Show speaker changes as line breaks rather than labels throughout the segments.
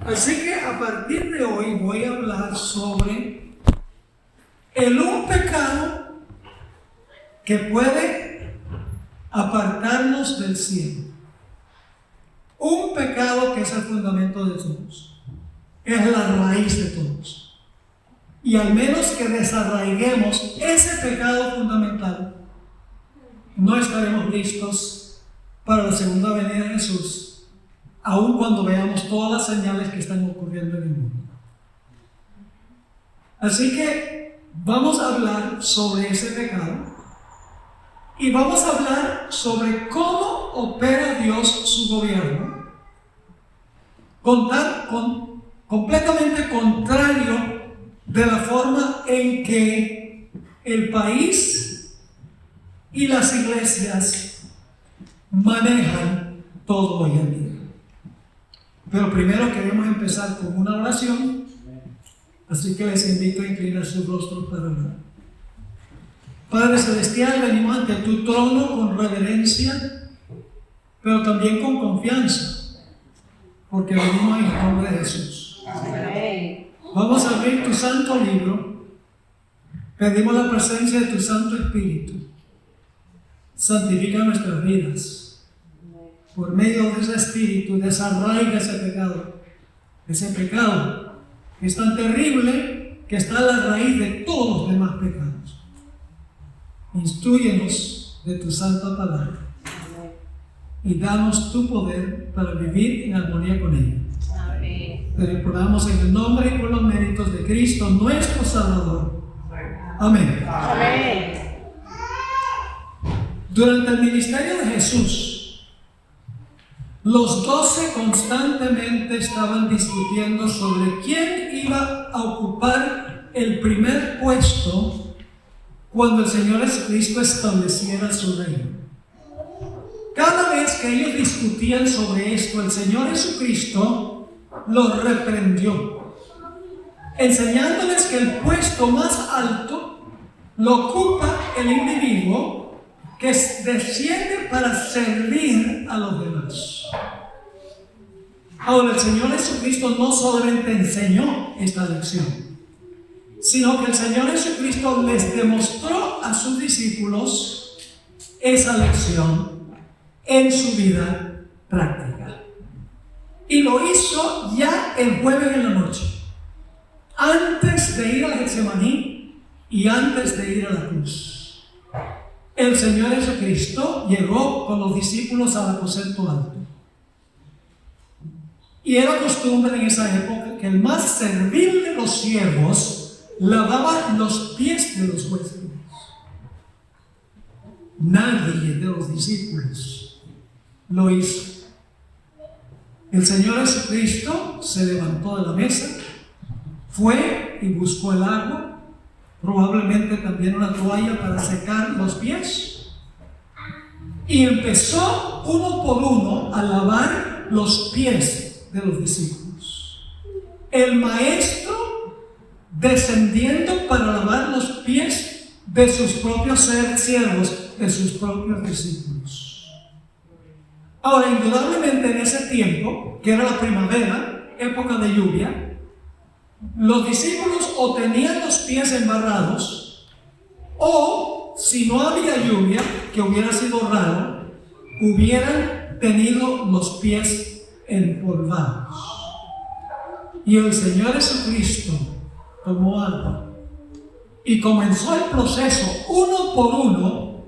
Así que a partir de hoy voy a hablar sobre un pecado que puede apartarnos del cielo. Un pecado que es el fundamento de todos, es la raíz de todos. Y al menos que desarraiguemos ese pecado fundamental, no estaremos listos para la segunda venida de Jesús, aun cuando veamos todas las señales que están ocurriendo en el mundo. Así que vamos a hablar sobre ese pecado y vamos a hablar sobre cómo opera Dios su gobierno, completamente contrario de la forma en que el país y las iglesias manejan todo hoy en día. Pero primero queremos empezar con una oración, así que les invito a inclinar sus rostros para orar. Padre Celestial, venimos ante tu trono con reverencia, pero también con confianza, porque venimos en el nombre de Jesús. Amén. Vamos a abrir tu santo libro, pedimos la presencia de tu Santo Espíritu. Santifica nuestras vidas. Por medio de ese Espíritu, desarraiga ese pecado que es tan terrible que está a la raíz de todos los demás pecados. Instrúyenos de tu santa palabra y danos tu poder para vivir en armonía con ella. Te lo imploramos en el nombre y por los méritos de Cristo, nuestro Salvador. Amén. Amén. Durante el ministerio de Jesús, los 12 constantemente estaban discutiendo sobre quién iba a ocupar el primer puesto cuando el Señor Jesucristo estableciera su reino. Cada vez que ellos discutían sobre esto, el Señor Jesucristo los reprendió, enseñándoles que el puesto más alto lo ocupa el individuo que desciende para servir a los demás. Ahora, el Señor Jesucristo no solamente enseñó esta lección, sino que el Señor Jesucristo les demostró a sus discípulos esa lección en su vida práctica. Y lo hizo ya el jueves en la noche, antes de ir al Getsemaní y antes de ir a la cruz. El Señor Jesucristo llegó con los discípulos al aposento alto. Y era costumbre en esa época que el más servil de los siervos lavaba los pies de los huéspedes. Nadie de los discípulos lo hizo. El Señor Jesucristo se levantó de la mesa, fue y buscó el agua, probablemente también una toalla para secar los pies, y empezó uno por uno a lavar los pies de los discípulos. El maestro descendiendo para lavar los pies de sus propios siervos, de sus propios discípulos. Ahora, indudablemente en ese tiempo, que era la primavera, época de lluvia, los discípulos o tenían los pies embarrados, o si no había lluvia, que hubiera sido raro, hubieran tenido los pies empolvados. Y el Señor Jesucristo tomó agua y comenzó el proceso uno por uno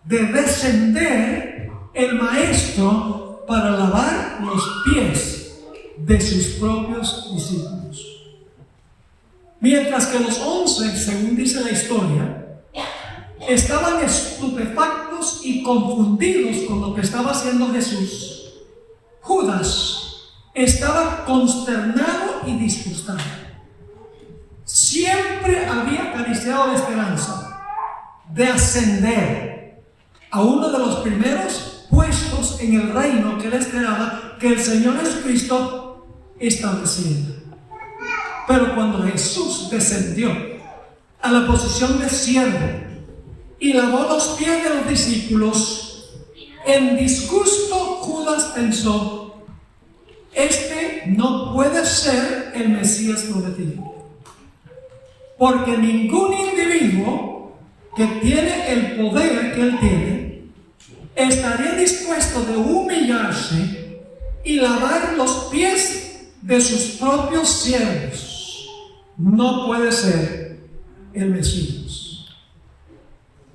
de descender el maestro para lavar los pies de sus propios discípulos. Mientras que los 11, según dice la historia, estaban estupefactos y confundidos con lo que estaba haciendo Jesús, Judas estaba consternado y disgustado. Siempre había acariciado la esperanza de ascender a uno de los primeros puestos en el reino que él esperaba que el Señor Jesucristo estableciera. Pero cuando Jesús descendió a la posición de siervo y lavó los pies de los discípulos, en disgusto Judas pensó: este no puede ser el Mesías prometido. Porque ningún individuo que tiene el poder que él tiene estaría dispuesto de humillarse y lavar los pies de sus propios siervos. No puede ser el Mesías.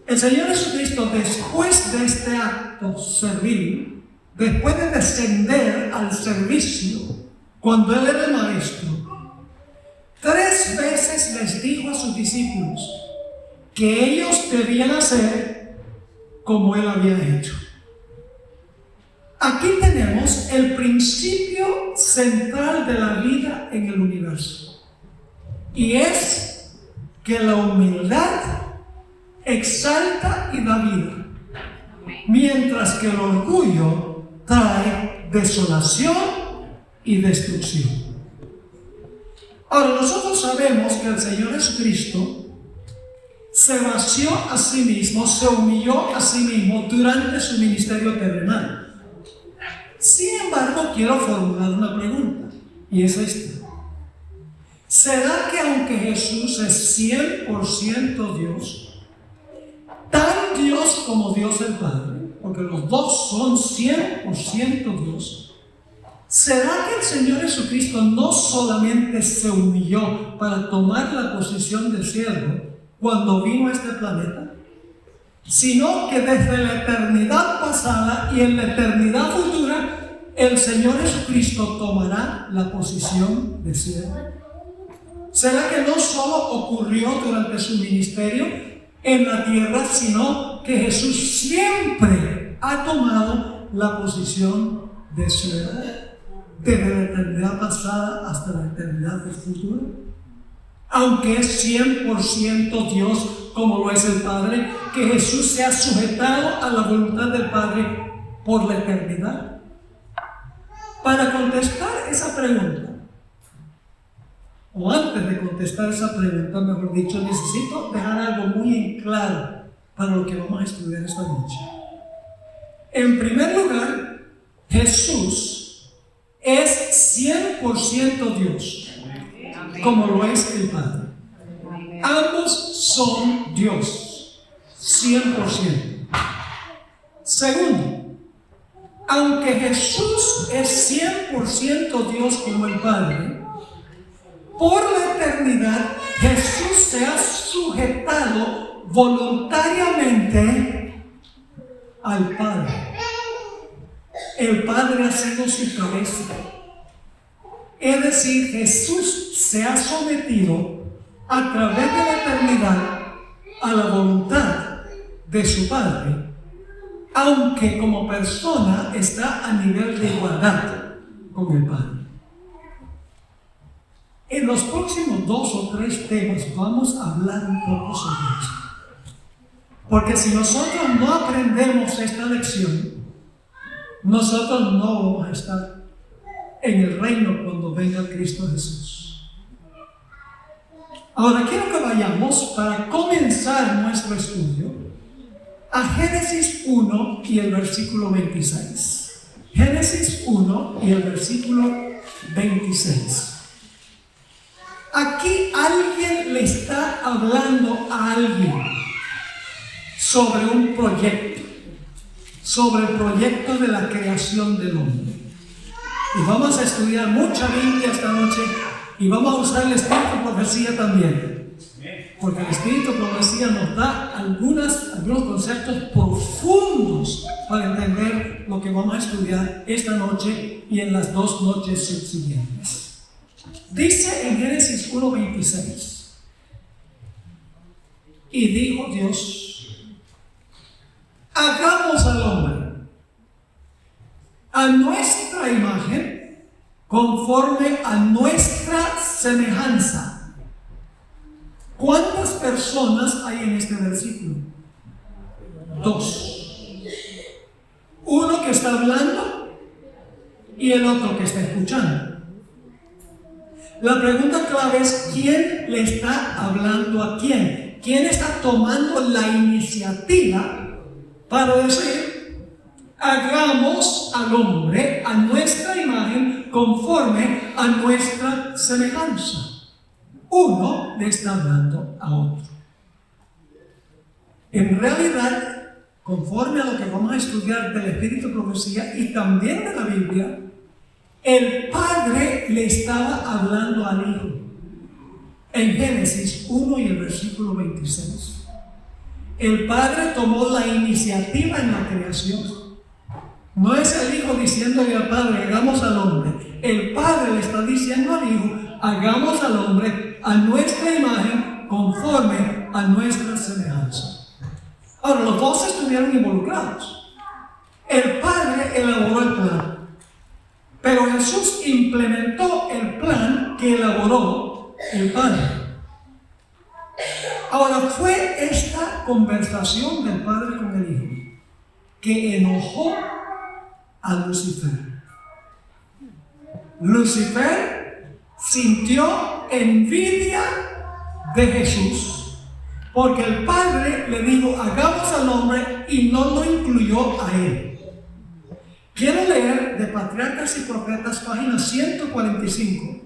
El Señor Jesucristo, después de este acto servil, después de descender al servicio, cuando Él era el Maestro, 3 veces les dijo a sus discípulos que ellos debían hacer como Él había hecho. Aquí tenemos el principio central de la vida en el universo, y es que la humildad exalta y da vida, mientras que el orgullo trae desolación y destrucción. Ahora, nosotros sabemos que el Señor Jesucristo se vació a sí mismo, se humilló a sí mismo durante su ministerio terrenal. Sin embargo, quiero formular una pregunta, y es esta: ¿será que aunque Jesús es 100% Dios, tan Dios como Dios el Padre, porque los dos son 100% Dios, será que el Señor Jesucristo no solamente se humilló para tomar la posición de siervo cuando vino a este planeta, sino que desde la eternidad pasada y en la eternidad futura, el Señor Jesucristo tomará la posición de siervo? ¿Será que no solo ocurrió durante su ministerio en la tierra, sino que Jesús siempre ha tomado la posición de siervo, desde la eternidad pasada hasta la eternidad futura? Aunque es 100% Dios, como lo es el Padre, que Jesús se ha sujetado a la voluntad del Padre por la eternidad. Para contestar esa pregunta, o antes de contestar esa pregunta, mejor dicho, necesito dejar algo muy en claro para lo que vamos a estudiar esta noche. En primer lugar, Jesús es 100% Dios, como lo es el Padre. Ambos son Dios, 100%. Segundo, aunque Jesús es 100% Dios como el Padre, por la eternidad Jesús se ha sujetado voluntariamente al Padre. El Padre ha sido su cabeza. Es decir, Jesús se ha sometido a través de la eternidad a la voluntad de su Padre, aunque como persona está a nivel de igualdad con el Padre. En los próximos 2 o 3 temas vamos a hablar un poco sobre esto, porque si nosotros no aprendemos esta lección, nosotros no vamos a estar en el reino cuando venga Cristo Jesús. Ahora quiero que vayamos, para comenzar nuestro estudio, a Génesis 1 y el versículo 26. Génesis 1 y el versículo 26. Aquí alguien le está hablando a alguien sobre un proyecto, sobre el proyecto de la creación del hombre. Y vamos a estudiar mucha Biblia esta noche y vamos a usar el espíritu de profecía también, porque el espíritu de profecía nos da algunos conceptos profundos para entender lo que vamos a estudiar esta noche y en las 2 noches subsiguientes. Dice en Génesis 1:26: y dijo Dios, hagamos al hombre a nuestra imagen, conforme a nuestra semejanza. ¿Cuántas personas hay en este versículo? 2. Uno que está hablando y el otro que está escuchando. La pregunta clave es: ¿quién le está hablando a quién? ¿Quién está tomando la iniciativa para decir, hagamos al hombre a nuestra imagen, conforme a nuestra semejanza. Uno le está hablando a otro. En realidad, conforme a lo que vamos a estudiar del Espíritu de Profecía y también de la Biblia, el Padre le estaba hablando al Hijo. En Génesis 1 y el versículo 26. El Padre tomó la iniciativa en la creación. No es el Hijo diciéndole al Padre, hagamos al hombre. El Padre le está diciendo al Hijo, hagamos al hombre a nuestra imagen, conforme a nuestra semejanza. Ahora, los dos estuvieron involucrados. El Padre elaboró el plan, pero Jesús implementó el plan que elaboró el Padre. Ahora, fue esta conversación del Padre con el Hijo que enojó a Lucifer. Lucifer sintió envidia de Jesús, porque el Padre le dijo, hagamos al hombre, y no lo incluyó a él. Quiero leer de Patriarcas y Profetas, página 145,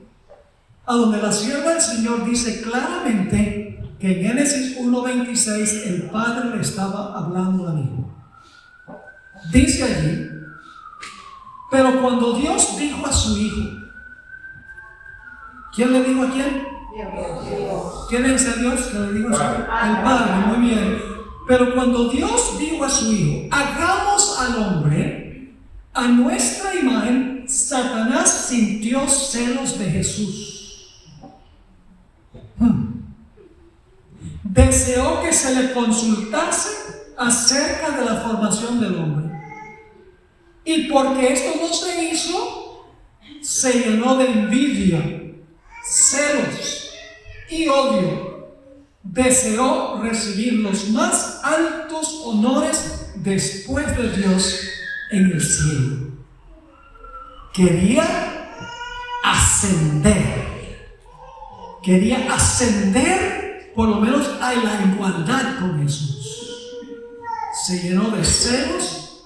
a donde la sierva del Señor dice claramente que en Génesis 1:26 el Padre le estaba hablando al Hijo. Dice allí, pero cuando Dios dijo a su Hijo, ¿quién le dijo a quién? Dios. ¿Quién es ese Dios que le dijo a su Hijo? El Padre, muy bien. Pero cuando Dios dijo a su Hijo, hagamos al hombre a nuestra imagen, Satanás sintió celos de Jesús. Deseó que se le consultase acerca de la formación del hombre. Y porque esto no se hizo, se llenó de envidia, celos y odio. Deseó recibir los más altos honores después de Dios en el cielo. Quería ascender por lo menos a la igualdad con Jesús. Se llenó de celos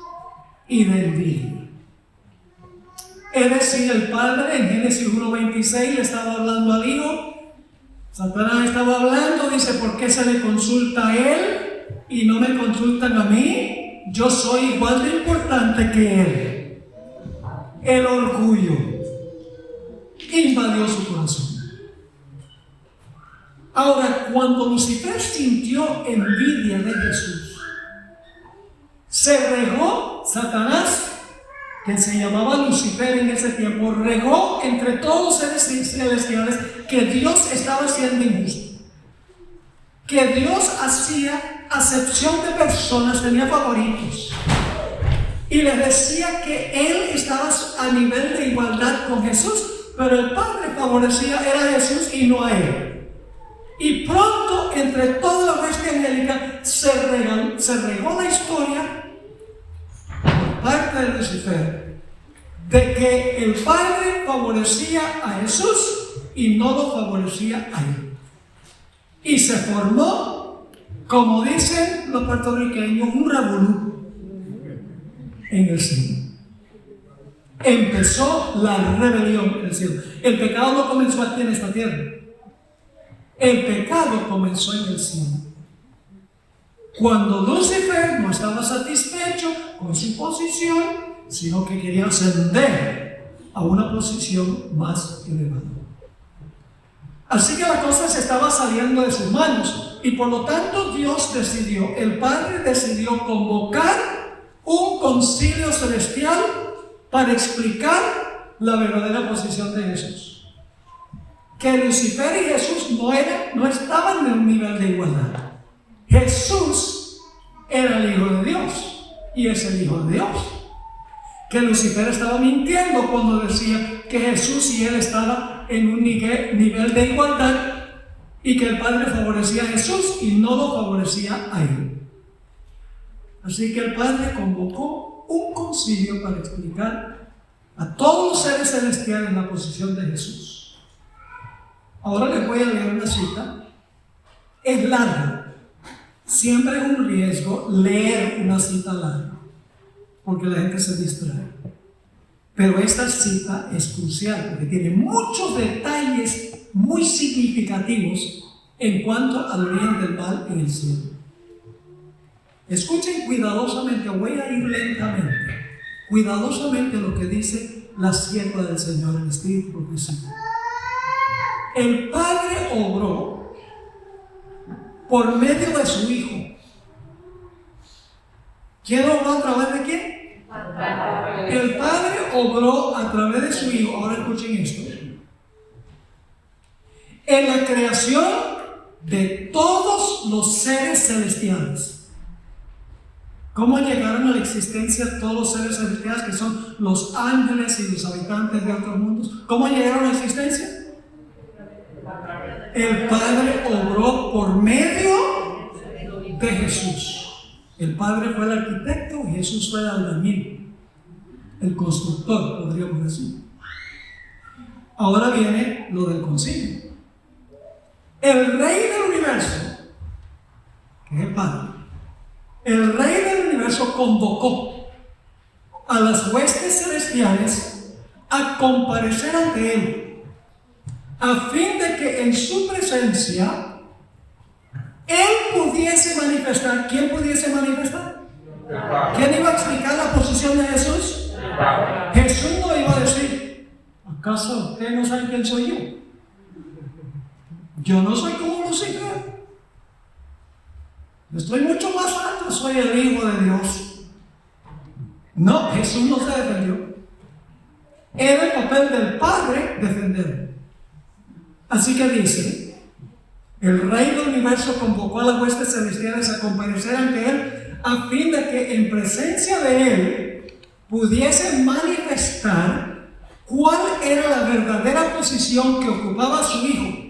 y de envidia. Es decir, el Padre en Génesis 1:26 le estaba hablando al Hijo. Satanás estaba hablando, dice, ¿por qué se le consulta a él y no me consultan a mí? Yo soy igual de importante que él. El orgullo invadió su corazón. Ahora, cuando Lucifer sintió envidia de Jesús, se regó Satanás, que se llamaba Lucifer en ese tiempo, regó entre todos los seres celestiales que Dios estaba siendo injusto, que Dios hacía acepción de personas, tenía favoritos, y les decía que él estaba a nivel de igualdad con Jesús, pero el Padre favorecía era a Jesús y no a él. Y pronto, entre toda la hueste angélica, se regó la historia por parte de Lucifer de que el Padre favorecía a Jesús y no lo favorecía a él. Y se formó, como dicen los puertorriqueños, un revolú en el cielo. Empezó la rebelión en el cielo. El pecado no comenzó aquí en esta tierra. El pecado comenzó en el cielo. Cuando Lucifer no estaba satisfecho con su posición, sino que quería ascender a una posición más elevada. Así que la cosa se estaba saliendo de sus manos y por lo tanto Dios decidió, el Padre decidió convocar un concilio celestial para explicar la verdadera posición de Jesús. Que Lucifer y Jesús no estaban en un nivel de igualdad. Jesús era el Hijo de Dios y es el Hijo de Dios. Que Lucifer estaba mintiendo cuando decía que Jesús y él estaban en un nivel de igualdad y que el Padre favorecía a Jesús y no lo favorecía a él. Así que el Padre convocó un concilio para explicar a todos los seres celestiales la posición de Jesús. Ahora les voy a leer una cita. Es larga. Siempre es un riesgo leer una cita larga, porque la gente se distrae. Pero esta cita es crucial porque tiene muchos detalles muy significativos en cuanto al origen del mal en el cielo. Escuchen cuidadosamente, voy a ir lentamente, cuidadosamente lo que dice la sierva del Señor, el Espíritu profético. El Padre obró por medio de su Hijo. ¿Quién obró a través de quién? El Padre obró a través de su Hijo. Ahora escuchen esto. En la creación de todos los seres celestiales. ¿Cómo llegaron a la existencia todos los seres celestiales, que son los ángeles y los habitantes de otros mundos? ¿Cómo llegaron a la existencia? El Padre obró por medio de Jesús. El Padre fue el arquitecto y Jesús fue el albañil, el constructor, podríamos decir. Ahora viene lo del concilio. El Rey del universo, que es el Padre, el Rey del universo convocó a las huestes celestiales a comparecer ante Él, a fin de que en su presencia Él pudiese manifestar. ¿Quién pudiese manifestar? ¿Quién iba a explicar la posición de Jesús? Jesús no iba a decir: ¿acaso usted no sabe quién soy yo? Yo no soy como Lucifer. Yo estoy mucho más alto, soy el Hijo de Dios. No, Jesús no se defendió. Era el papel del Padre defenderlo. Así que dice: el Rey del universo convocó a las huestes celestiales a comparecer ante Él, a fin de que en presencia de Él pudiese manifestar cuál era la verdadera posición que ocupaba su Hijo.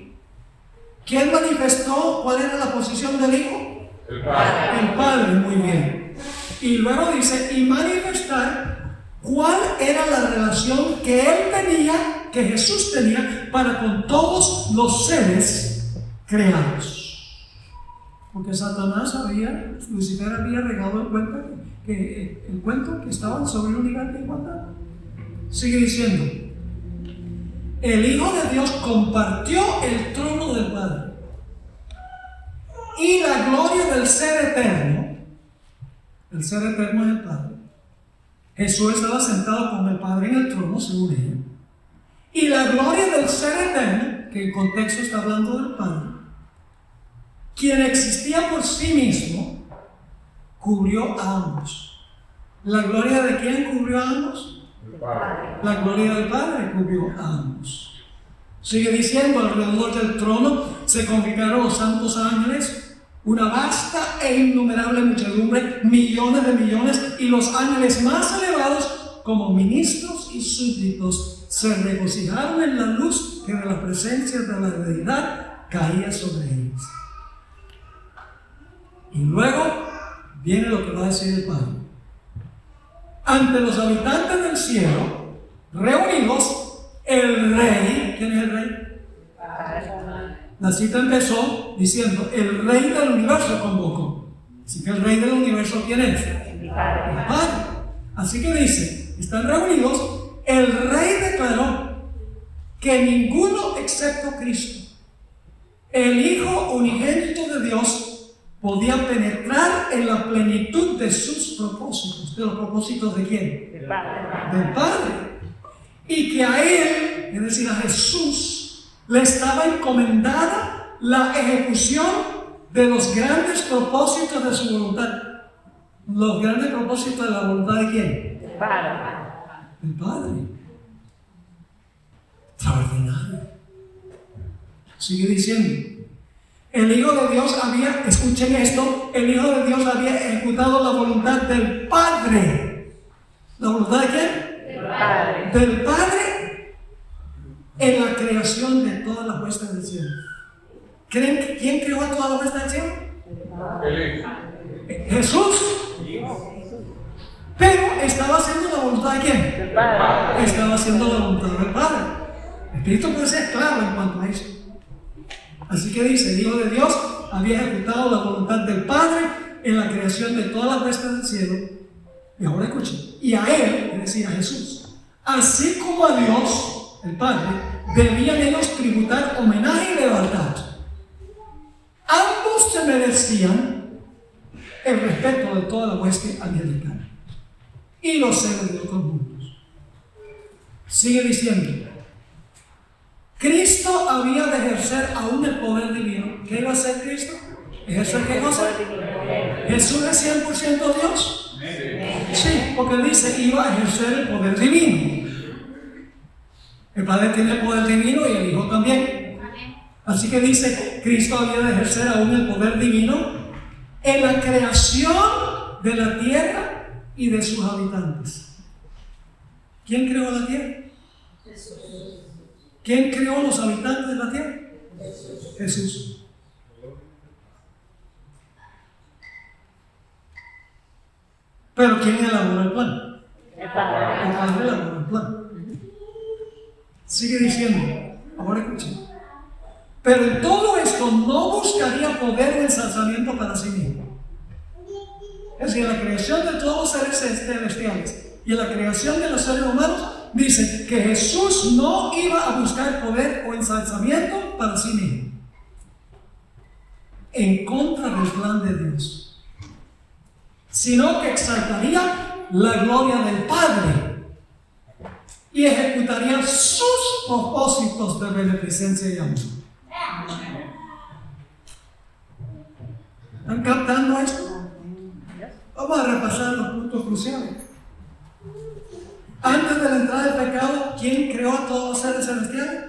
¿Quién manifestó cuál era la posición del Hijo?
El Padre.
El Padre, muy bien. Y luego dice: y manifestar cuál era la relación que Él tenía, que Jesús tenía para con todos los seres creados. Porque Lucifer había regado el cuento que estaban sobre un nivel de igualdad. Sigue diciendo: el Hijo de Dios compartió el trono del Padre y la gloria del Ser Eterno. El Ser Eterno es el Padre. Jesús estaba sentado con el Padre en el trono, según ella. Y la gloria del Ser Eterno, que en contexto está hablando del Padre, quien existía por sí mismo, cubrió a ambos. ¿La gloria de quién cubrió a ambos? La gloria del Padre cubrió a ambos. Sigue diciendo: alrededor del trono se congregaron los santos ángeles, una vasta e innumerable muchedumbre, millones de millones, y los ángeles más elevados, como ministros y súbditos, se regocijaron en la luz que de la presencia de la deidad caía sobre ellos. Y luego viene lo que va a decir el Padre. Ante los habitantes del cielo, reunidos, el Rey, ¿quién es el Rey? La cita empezó diciendo: el Rey del universo convocó. Así que el Rey del universo, ¿quién es? El Padre. Así que dice: están reunidos, el Rey declaró que ninguno excepto Cristo, el Hijo unigénito de Dios, podía penetrar en la plenitud de sus propósitos. ¿De los propósitos de quién?
Del Padre.
Del Padre. Y que a Él, es decir, a Jesús, le estaba encomendada la ejecución de los grandes propósitos de su voluntad. ¿Los grandes propósitos de la voluntad de quién?
Del Padre.
Del Padre. Extraordinario. Sigue diciendo: el Hijo de Dios había, escuchen esto, el Hijo de Dios había ejecutado la voluntad del Padre. ¿La voluntad de quién?
Del Padre.
Del Padre en la creación de todas las huestes del cielo. ¿Creen que quién creó a todas las huestes del cielo?
El Hijo.
Jesús. Pero estaba haciendo la voluntad de quién?
Del Padre.
Estaba haciendo la voluntad del Padre. El Espíritu puede ser claro en cuanto a eso. Así que dice: el Hijo de Dios había ejecutado la voluntad del Padre en la creación de todas las huestes del cielo. Y ahora escuchen: y a Él, es decir, a Jesús, así como a Dios, el Padre, debían ellos tributar homenaje y lealtad. Ambos se merecían el respeto de toda la hueste angelical y los seres de otros mundos. Sigue diciendo, Cristo había de ejercer aún el poder divino. ¿Qué iba a hacer Cristo? ¿Ejercer qué cosa? ¿Jesús es 100% Dios? Sí, porque dice iba a ejercer el poder divino. El Padre tiene el poder divino y el Hijo también. Así que dice, Cristo había de ejercer aún el poder divino en la creación de la tierra y de sus habitantes. ¿Quién creó la tierra? ¿Quién creó los habitantes de la tierra? Jesús. Pero ¿quién elaboró el plan? El Padre elaboró el plan. Sigue diciendo, ahora escuchen. Pero en todo esto no buscaría poder o ensalzamiento para sí mismo. Es decir, en la creación de todos los seres celestiales y en la creación de los seres humanos, dice que Jesús no iba a buscar poder o ensalzamiento para sí mismo. En contra del plan de Dios. Sino que exaltaría la gloria del Padre y ejecutaría sus propósitos de beneficencia y amor. ¿Están captando esto? Vamos a repasar los puntos cruciales. Antes de la entrada del pecado, ¿quién creó a todos los seres celestiales?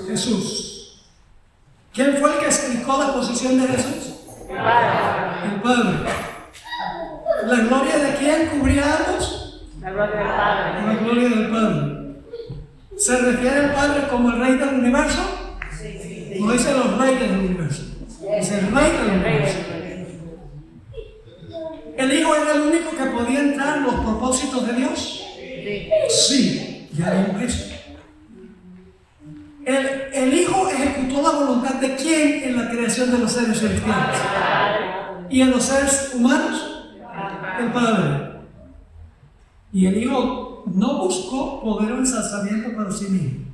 Jesús. ¿Quién fue el que explicó la posición de Jesús? El Padre. ¿La gloria de quién cubría a ambos?
La gloria del Padre.
La gloria del Padre. ¿Se refiere al Padre como el Rey del universo?
Sí.
No dice los reyes del universo. Es el Rey del universo. ¿El Hijo era el único que podía entrar en los propósitos de Dios? Sí, ya vimos eso. El Hijo ejecutó la voluntad de quién en la creación de los seres celestiales. ¿Y en los seres humanos? El Padre. Y el Hijo no buscó poder o ensalzamiento para sí mismo,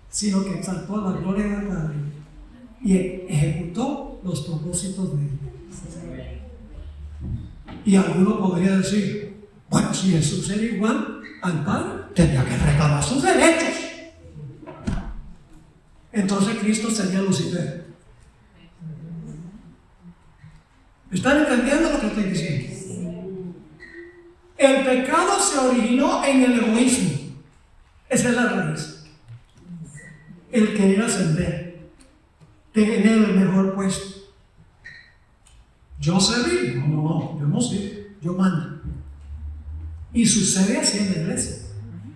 sino que exaltó la gloria del Padre y ejecutó los propósitos de Él. Y alguno podría decir, bueno, si Jesús era igual al Padre, tenía que reclamar sus derechos. Entonces Cristo sería Lucifer. ¿Están entendiendo lo que estoy diciendo? El pecado se originó en el egoísmo. Esa es la raíz. El querer ascender, tener el mejor puesto. Yo serví, no, yo no sirvo, yo mando. Y sucede así en la iglesia,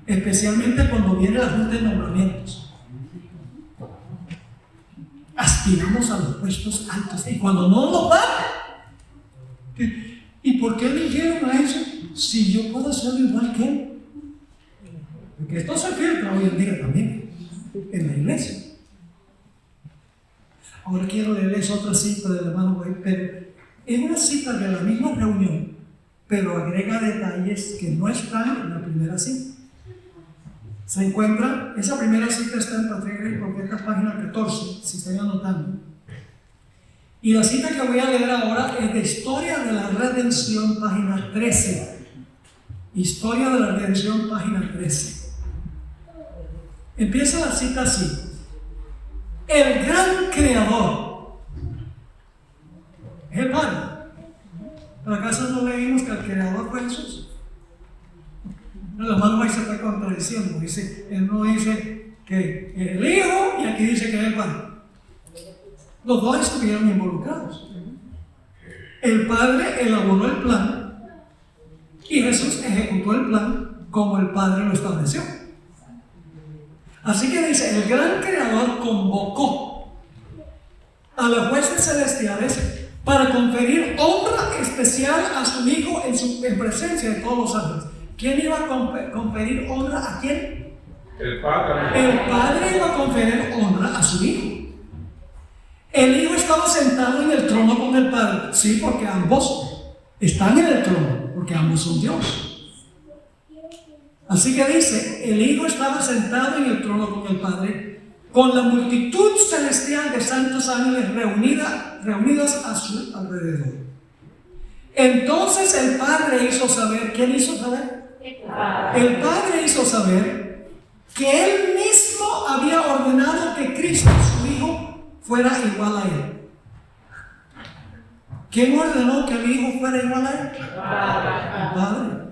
especialmente cuando viene la junta de nombramientos. Aspiramos a los puestos altos y cuando no nos dan, ¿y por qué eligieron a eso si yo puedo hacerlo igual que él? Porque esto se filtra hoy en día también en la iglesia. Ahora quiero leerles otra cita del hermano White, pero es una cita de la misma reunión, pero agrega detalles que no están en la primera cita. Se encuentra, esa primera cita está en Patriarcas y Profetas, página 14, si están anotando. Y la cita que voy a leer ahora es de Historia de la Redención, página 13. Historia de la Redención, página 13. Empieza la cita así. El gran creador es el Padre. ¿Pero acaso no leímos que el creador fue Jesús? El hermano ahí se está contradiciendo. Dice, él no dice que el Hijo y aquí dice que es el Padre. Los dos estuvieron involucrados. El Padre elaboró el plan y Jesús ejecutó el plan como el Padre lo estableció. Así que dice, el gran creador convocó a las huestes celestiales para conferir honra especial a su Hijo en presencia de todos los ángeles. ¿Quién iba a conferir honra a quién?
El Padre.
El Padre iba a conferir honra a su Hijo. El Hijo estaba sentado en el trono con el Padre. Sí, porque ambos están en el trono, porque ambos son Dios. Así que dice, el Hijo estaba sentado en el trono con el Padre, con la multitud celestial de santos ángeles reunidas a su alrededor. Entonces el Padre hizo saber, ¿quién hizo saber? El Padre hizo saber que Él mismo había ordenado que Cristo, su Hijo, fuera igual a Él. ¿Quién ordenó que el Hijo fuera igual a Él? El Padre.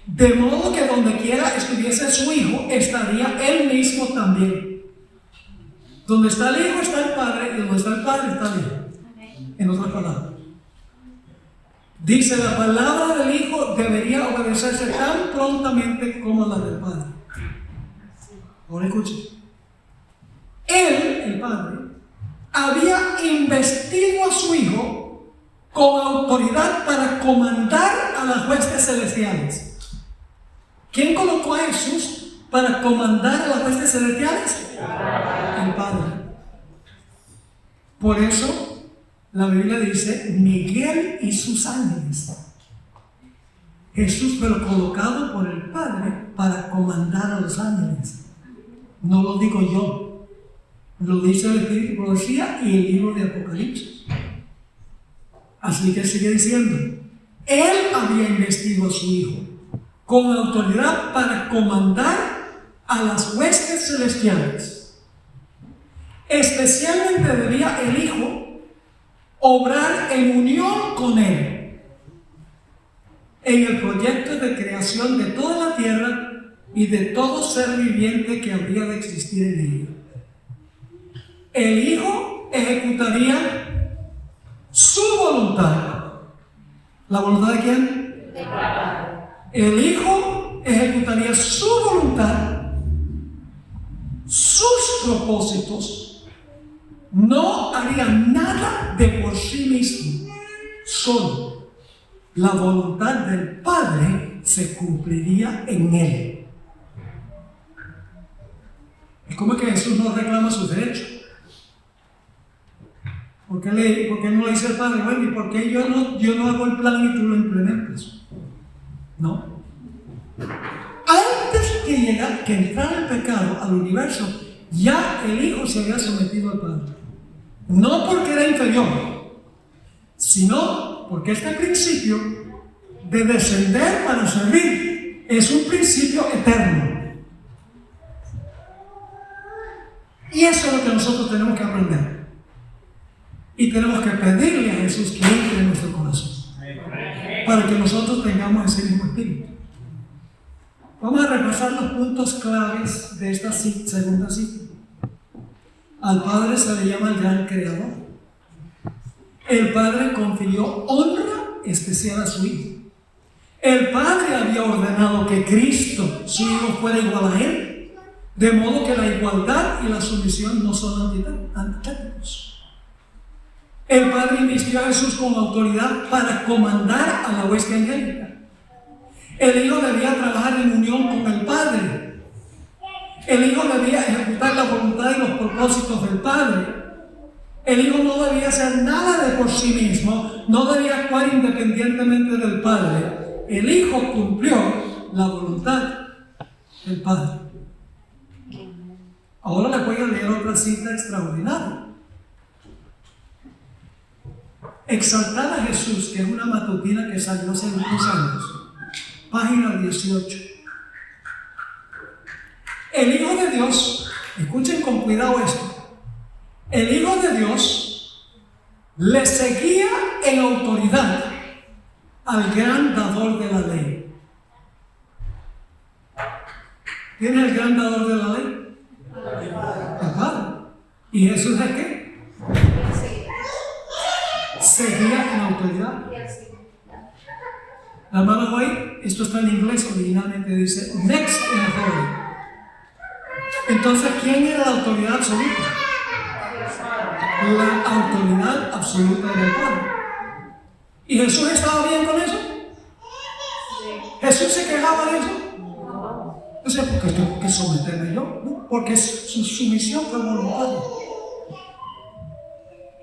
De modo que donde quiera estuviese su Hijo, estaría Él mismo también. Donde está el Hijo está el Padre, y donde está el Padre está el Hijo. En otras palabras, dice, la palabra del Hijo debería obedecerse tan prontamente como la del Padre. Ahora escuchen. Él, el Padre, había investido a su Hijo con autoridad para comandar a las huestes celestiales. ¿Quién colocó a Jesús para comandar a las huestes celestiales? El Padre. Por eso la Biblia dice, Miguel y sus ángeles. Jesús fue colocado por el Padre para comandar a los ángeles. No lo digo yo, lo dice el Espíritu de Profecía y el libro de Apocalipsis. Así que sigue diciendo, Él había investido a su Hijo con autoridad para comandar a las huestes celestiales. Especialmente debía el Hijo obrar en unión con Él en el proyecto de creación de toda la tierra y de todo ser viviente que habría de existir en ella. El Hijo ejecutaría su voluntad. ¿La voluntad de quién?
De Padre.
El Hijo ejecutaría su voluntad, sus propósitos. No haría nada de por sí mismo, solo la voluntad del Padre se cumpliría en Él. Es como que Jesús no reclama sus derechos. ¿Por qué no le dice al Padre, bueno, y por qué yo no hago el plan y tú lo implementas? No. Antes que entrara el pecado al universo, ya el Hijo se había sometido al Padre. No porque era inferior, sino porque este principio de descender para servir es un principio eterno. Y eso es lo que nosotros tenemos que aprender. Y tenemos que pedirle a Jesús que entre en nuestro corazón, para que nosotros tengamos ese mismo espíritu. Vamos a repasar los puntos claves de esta segunda cita. Al Padre se le llama el gran creador. El Padre confirió honra especial a su Hijo. El Padre había ordenado que Cristo, su Hijo, fuera igual a Él, de modo que la igualdad y la sumisión no son antítetos. El Padre invistió a Jesús con autoridad para comandar a la hueste angélica. El Hijo debía trabajar en unión con el Padre. El Hijo debía ejecutar la voluntad y los propósitos del Padre. El Hijo no debía hacer nada de por sí mismo, no debía actuar independientemente del Padre. El Hijo cumplió la voluntad del Padre. Ahora les voy a leer otra cita extraordinaria. Exaltar a Jesús, que es una matutina que salió hace unos años. Página 18. El Hijo de Dios, escuchen con cuidado esto, el Hijo de Dios le seguía en autoridad al gran dador de la ley. ¿Quién es el gran dador de la ley? El Padre. ¿Y Jesús es qué? Seguía en autoridad. La hermana White, esto está en inglés, originalmente dice next in authority. Entonces, ¿quién era la autoridad absoluta? La autoridad absoluta del Padre. ¿Y Jesús estaba bien con eso? ¿Jesús se quejaba de eso? Entonces, ¿por qué tengo que someterme yo? No, porque su sumisión fue voluntaria.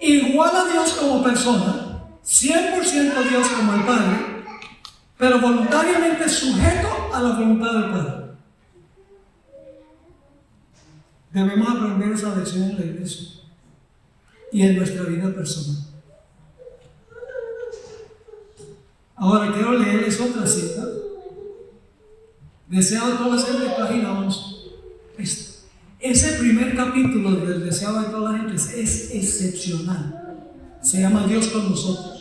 Igual a Dios como persona, 100% Dios como el Padre, pero voluntariamente sujeto a la voluntad del Padre. Debemos aprender esa lección en la iglesia y en nuestra vida personal. Ahora quiero leerles otra cita. Deseado de toda la gente, página 11. Ese primer capítulo del Deseado de toda la gente es excepcional. Se llama Dios con nosotros.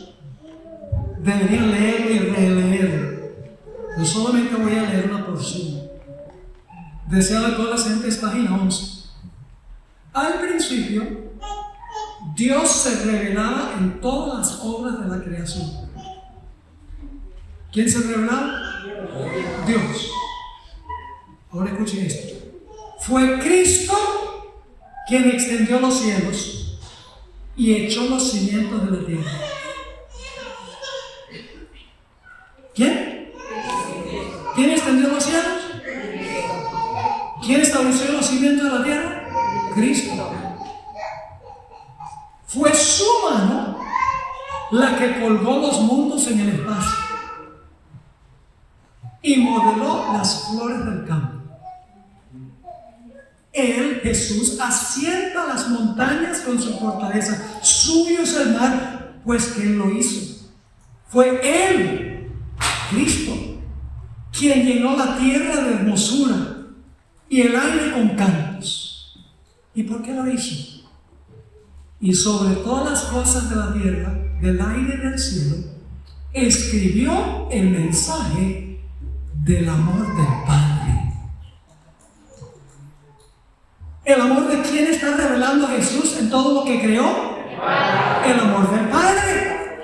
Deberían leerlo y releerlo. Yo solamente voy a leer una porción. Deseado de todas las gentes, página 11. Al principio, Dios se revelaba en todas las obras de la creación. ¿Quién se revelaba? Dios. Ahora escuchen esto. Fue Cristo quien extendió los cielos y echó los cimientos de la tierra. ¿Quién? ¿Quién extendió los cielos? ¿Quién estableció los cimientos de la tierra? Cristo. Fue su mano la que colgó los mundos en el espacio y modeló las flores del campo. Él, Jesús, asienta las montañas con su fortaleza. Suyo es el mar, pues que Él lo hizo. Fue Él, Cristo, quien llenó la tierra de hermosura y el aire con cantos. ¿Y por qué lo hizo? Y sobre todas las cosas de la tierra, del aire y del cielo, escribió el mensaje del amor del Padre. ¿El amor de quién está revelando Jesús en todo lo que creó? El amor del Padre.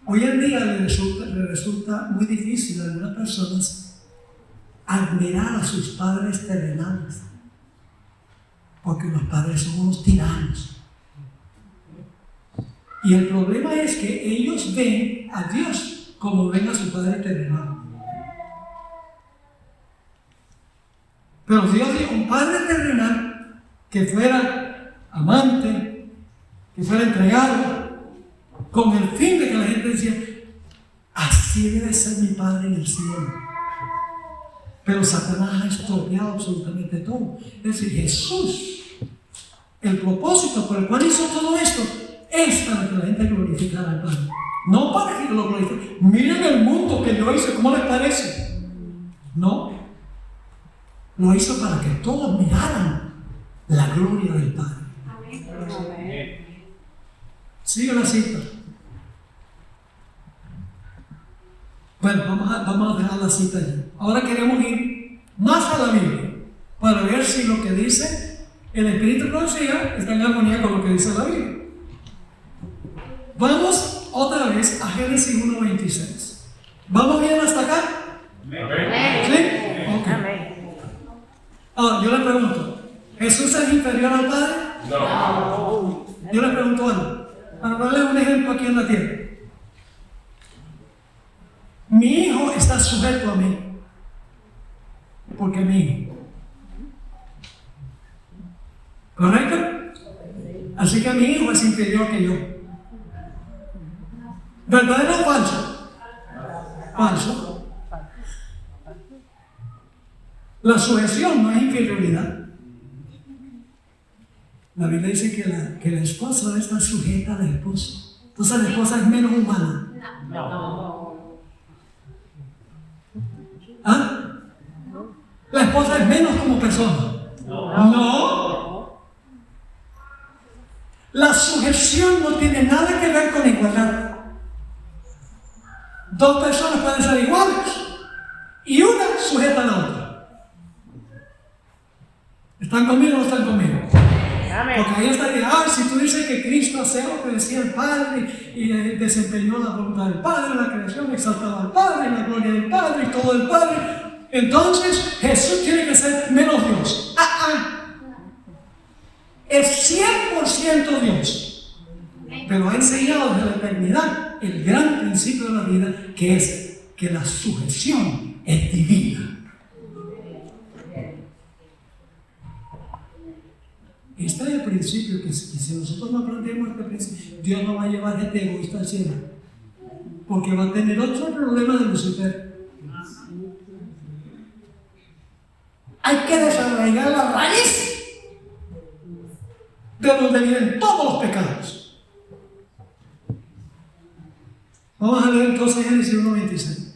Hoy en día le resulta muy difícil a algunas personas admirar a sus padres terrenales, porque los padres son unos tiranos. Y el problema es que ellos ven a Dios como ven a su padre terrenal. Pero Dios dijo, un padre terrenal que fuera amante, que fuera entregado, con el fin de que la gente decía, así debe ser mi padre en el cielo. Pero Satanás ha estropeado absolutamente todo. Es decir, Jesús, el propósito por el cual hizo todo esto, es para que la gente glorificara al Padre. No para que lo glorifique. Miren el mundo que yo hice, ¿cómo les parece? No. Lo hizo para que todos miraran la gloria del Padre. Amén. Sigue la cita. Bueno, vamos a dejar la cita allí. Ahora queremos ir más a la Biblia para ver si lo que dice el Espíritu de Profecía está en armonía con lo que dice la Biblia. Vamos otra vez a Génesis 1:26. ¿Vamos bien hasta acá?
Amén.
¿Sí? Ok.
Amén.
Ahora, yo le pregunto, ¿Jesús es inferior al Padre?
No.
Yo le pregunto algo, para darle un ejemplo aquí en la tierra. Mi hijo está sujeto a mí, porque es mi hijo. ¿Correcto? Así que mi hijo es inferior que yo. ¿Verdadero o falso? Falso. La sujeción no es inferioridad. La Biblia dice que la esposa debe estar sujeta al esposo. Entonces la esposa es menos humana.
No.
¿Ah? La esposa es menos como persona. No. La sujeción no tiene nada que ver con igualdad. Dos personas pueden ser iguales y una sujeta a la otra. ¿Están conmigo o no están conmigo?
Amén.
Porque ahí está, si tú dices que Cristo hacía lo que decía el Padre y desempeñó la voluntad del Padre, la creación, exaltaba al Padre, la gloria del Padre y todo del Padre, entonces Jesús tiene que ser menos Dios. Es 100% Dios, pero ha enseñado desde la eternidad el gran principio de la vida, que es que la sujeción es divina. Este es el principio que si nosotros no aprendemos este principio, Dios no va a llevar gente egoísta al cielo. porque va a tener otro problema de Lucifer. Hay que desarraigar la raíz de donde vienen todos los pecados. Vamos a leer entonces Génesis 1:26.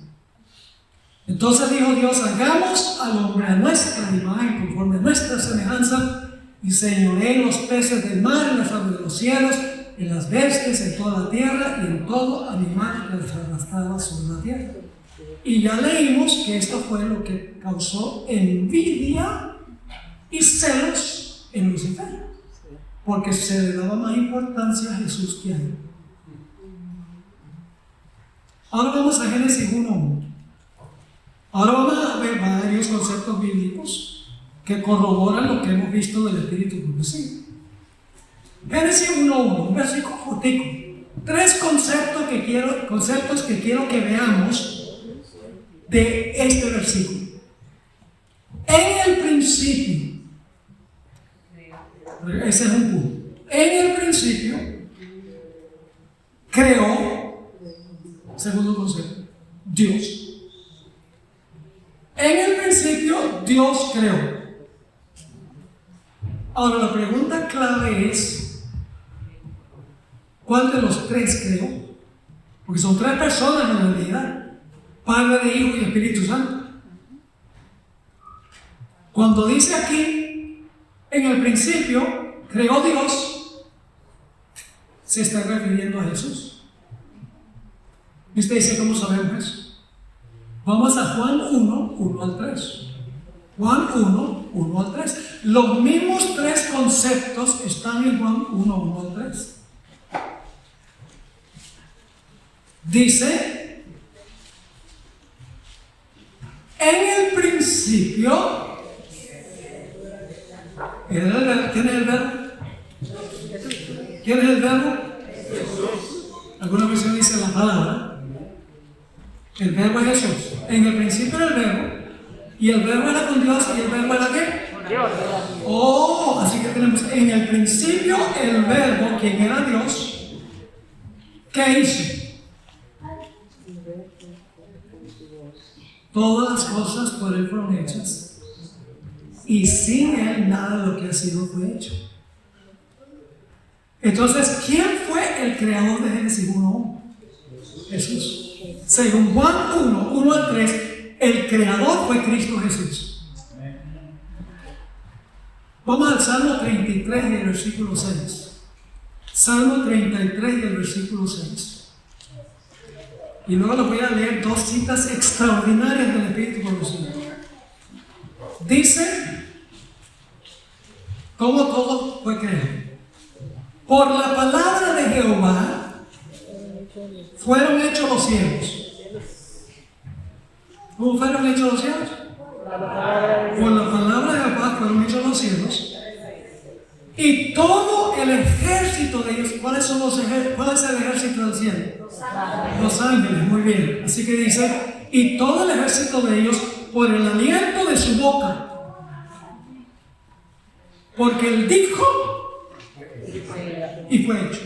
Entonces dijo Dios: hagamos al hombre a nuestra imagen, conforme a nuestra semejanza, y señoree en los peces del mar, en las aves de los cielos, en las bestias, en toda la tierra y en todo animal que se arrastraba sobre la tierra. Y ya leímos que esto fue lo que causó envidia y celos en Lucifer, porque se le daba más importancia a Jesús que a él. Ahora vamos a Génesis 1:1. Ahora vamos a ver varios conceptos bíblicos que corroboran lo que hemos visto del Espíritu Profecía. Génesis 1:1, un versículo cortico. Tres conceptos que quiero que veamos de este versículo. En el principio, ese es un punto. En el principio creó, segundo concepto, Dios. En el principio Dios creó. Ahora la pregunta clave es: ¿cuál de los tres creó? Porque son tres personas en realidad: Padre, Hijo y Espíritu Santo. Cuando dice aquí, en el principio creó Dios, se está refiriendo a Jesús. Y usted dice: ¿cómo sabemos eso? Vamos a Juan 1:1 al 3. Juan 1:1 al 3. Los mismos tres conceptos están en Juan 1:1 al 3. Dice: en el principio, ¿quién es el verbo? ¿Quién es el verbo? Alguna versión dice la palabra. El verbo es Jesús. En el principio era el verbo, y el verbo era con Dios, y el verbo era ¿qué?
Dios.
Oh, así que tenemos en el principio el verbo, quien era Dios. ¿Qué hizo? Todas las cosas por él fueron hechas, y sin él nada de lo que ha sido fue hecho. Entonces, ¿quién fue el creador de Génesis 1:1? Jesús. Según Juan 1:1 al 3, el creador fue Cristo Jesús. Vamos al Salmo 33 y el versículo 6. Salmo 33 y el versículo 6. Y luego les voy a leer dos citas extraordinarias del Espíritu Profecía. Dice cómo todo fue creado. Por la palabra de Jehová fueron hechos los cielos. ¿Cómo fueron hechos los cielos? Por la palabra de Jehová fueron hechos los cielos. Y todo el ejército de ellos. ¿Cuál es el ejército del cielo? Los ángeles, muy bien. Así que dice: y todo el ejército de ellos por el aliento de su boca. Porque él dijo y fue hecho.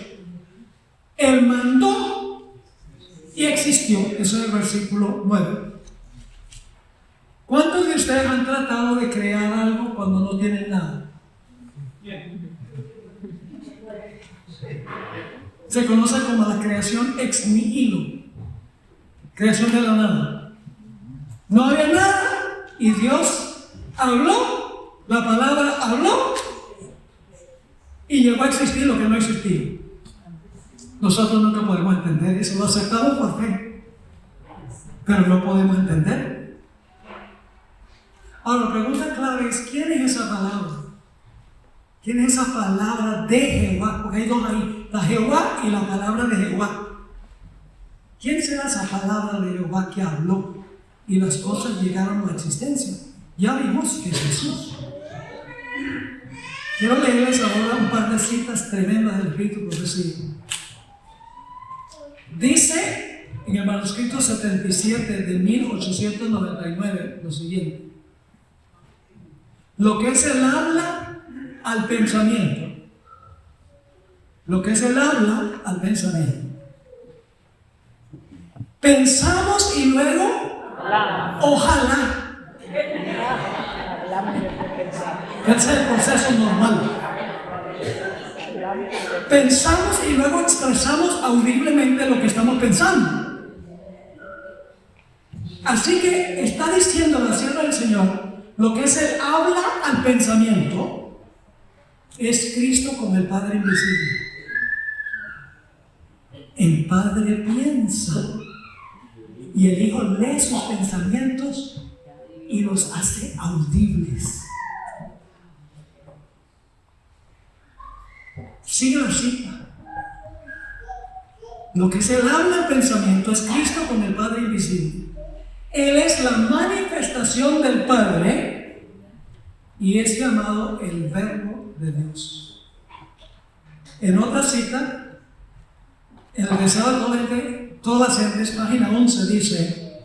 Él mandó y existió. Eso es el versículo 9. ¿Cuántos de ustedes han tratado de crear algo cuando no tienen nada? Se conoce como la creación ex nihilo, creación de la nada. No había nada y Dios habló, la palabra habló y llegó a existir lo que no existía. Nosotros nunca podemos entender eso, lo aceptamos por fe, pero no podemos entender. Ahora la pregunta clave es: ¿quién es esa palabra? ¿Quién es esa palabra de Jehová? Porque hay dos ahí, la Jehová y la palabra de Jehová. ¿Quién será esa palabra de Jehová que habló y las cosas llegaron a la existencia? Ya vimos que es Jesús. Quiero leerles ahora un par de citas tremendas del Espíritu Profecía. Dice en el manuscrito 77 de 1899 lo siguiente: lo que es el habla al pensamiento. Lo que es el habla al pensamiento. Pensamos y luego, ojalá. Ese es el proceso normal. Pensamos y luego expresamos audiblemente lo que estamos pensando. Así que está diciendo la sierva del Señor, lo que es el habla al pensamiento, es Cristo con el Padre invisible. El Padre piensa y el Hijo lee sus pensamientos y los hace audibles. Sigue la cita. Lo que es el habla al pensamiento es Cristo con el Padre invisible. Él es la manifestación del Padre y es llamado el Verbo de Dios. En otra cita, en el Deseado de todas las gentes, página 11, dice: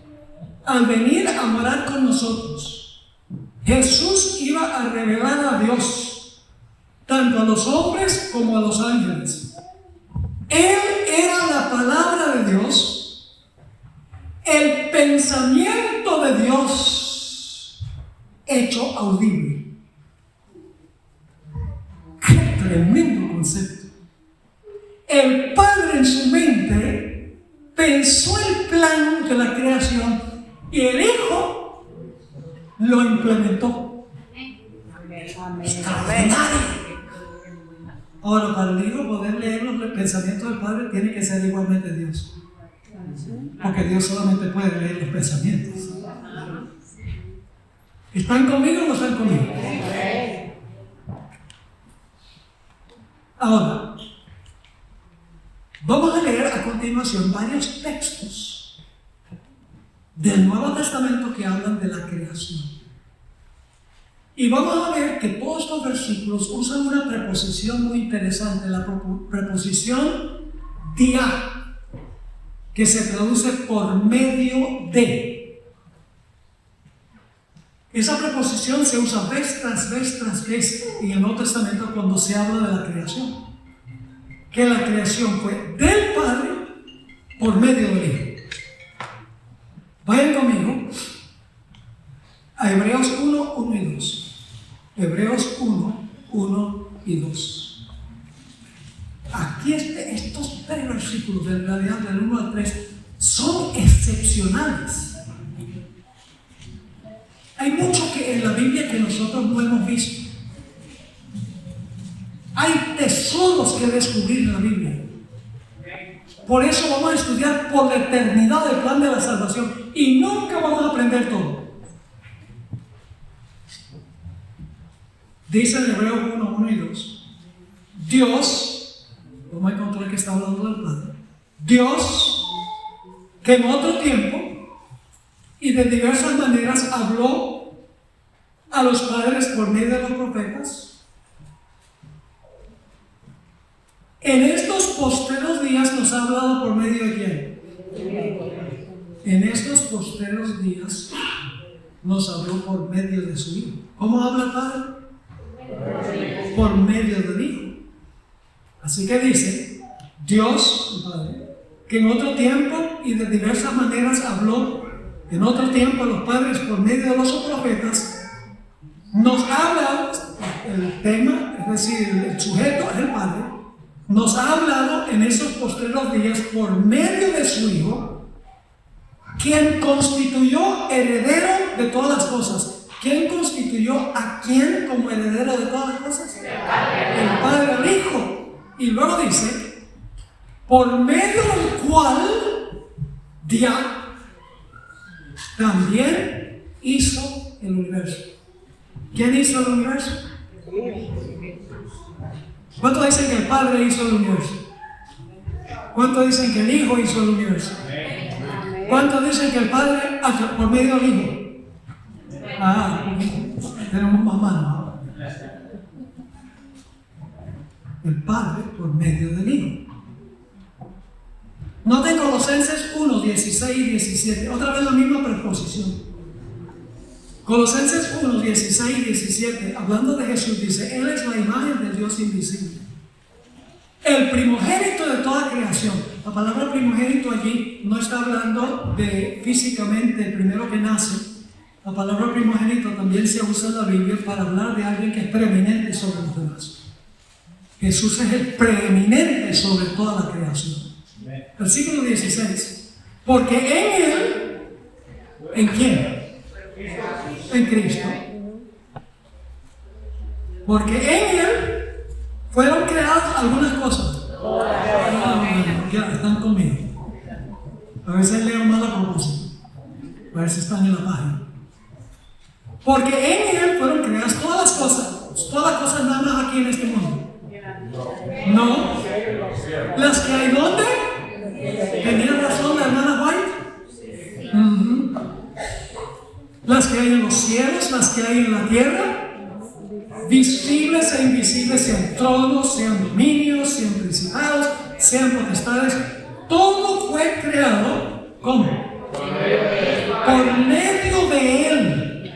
al venir a morar con nosotros, Jesús iba a revelar a Dios, tanto a los hombres como a los ángeles. Él era la palabra de Dios, el pensamiento de Dios hecho audible. ¡Qué tremendo concepto! El Padre en su mente pensó el plan de la creación y el Hijo lo implementó. Extraordinario. Ahora, para el Hijo poder leer los pensamientos del Padre tiene que ser igualmente Dios. Porque Dios solamente puede leer los pensamientos. ¿Están conmigo o no están conmigo? Ahora, vamos a leer a continuación varios textos del Nuevo Testamento que hablan de la creación. Y vamos a ver que todos estos versículos usan una preposición muy interesante, la preposición dia, que se traduce por medio de. Esa preposición se usa vez tras vez en el Nuevo Testamento cuando se habla de la creación. Que la creación fue del Padre por medio del Hijo. Vayan conmigo a Hebreos 1, 1 y 2. Hebreos 1, 1 y 2. Aquí estos tres versículos, en realidad del 1 al 3, son excepcionales. Hay mucho que en la Biblia que nosotros no hemos visto. Hay tesoros que descubrir en la Biblia. Por eso vamos a estudiar por la eternidad el plan de la salvación y nunca vamos a aprender todo. Dice en Hebreos 1, 1 y 2, Dios, vamos a encontrar que está hablando del Padre, Dios, que en otro tiempo y de diversas maneras habló a los padres por medio de los profetas, en estos postreros días nos ha hablado por medio de quién. En estos postreros días nos habló por medio de su Hijo. ¿Cómo habla el Padre? Por medio del Hijo. Así que dice Dios, el Padre, que en otro tiempo y de diversas maneras habló en otro tiempo a los padres por medio de los profetas, nos habla, el tema, es decir, el sujeto es el Padre, nos ha hablado en esos postreros días por medio de su Hijo, quien constituyó heredero de todas las cosas. ¿Quién constituyó a quién como heredero de todas las cosas? El Padre al Hijo. Y luego dice, por medio del cual Dia también hizo el universo. ¿Quién hizo el universo? ¿Cuántos dicen que el Padre hizo el universo? ¿Cuántos dicen que el Hijo hizo el universo? ¿Cuántos dicen que el Padre por medio del Hijo? Tenemos más manos. El Padre por medio del Hijo. Noten Colosenses 1, 16 y 17. Otra vez la misma preposición. Colosenses 1, 16 y 17. Hablando de Jesús, dice: Él es la imagen del Dios invisible, el primogénito de toda creación. La palabra primogénito allí no está hablando de físicamente el primero que nace. La palabra primogénito también se usa en la Biblia para hablar de alguien que es preeminente sobre los demás. Jesús es el preeminente sobre toda la creación. Versículo 16. Porque en Él, ¿en quién? En Cristo. Porque en Él fueron creadas algunas cosas. Ya están conmigo. A veces leo mal a propósito. A ver si están en la página. Porque en Él fueron creadas todas las cosas nada más aquí en este mundo. No. Las que hay ¿dónde? ¿Tenía razón la hermana White? Las que hay en los cielos, las que hay en la tierra, visibles e invisibles, sean tronos, sean dominios, sean principados, sean potestades, todo fue creado, ¿cómo? Por medio de Él.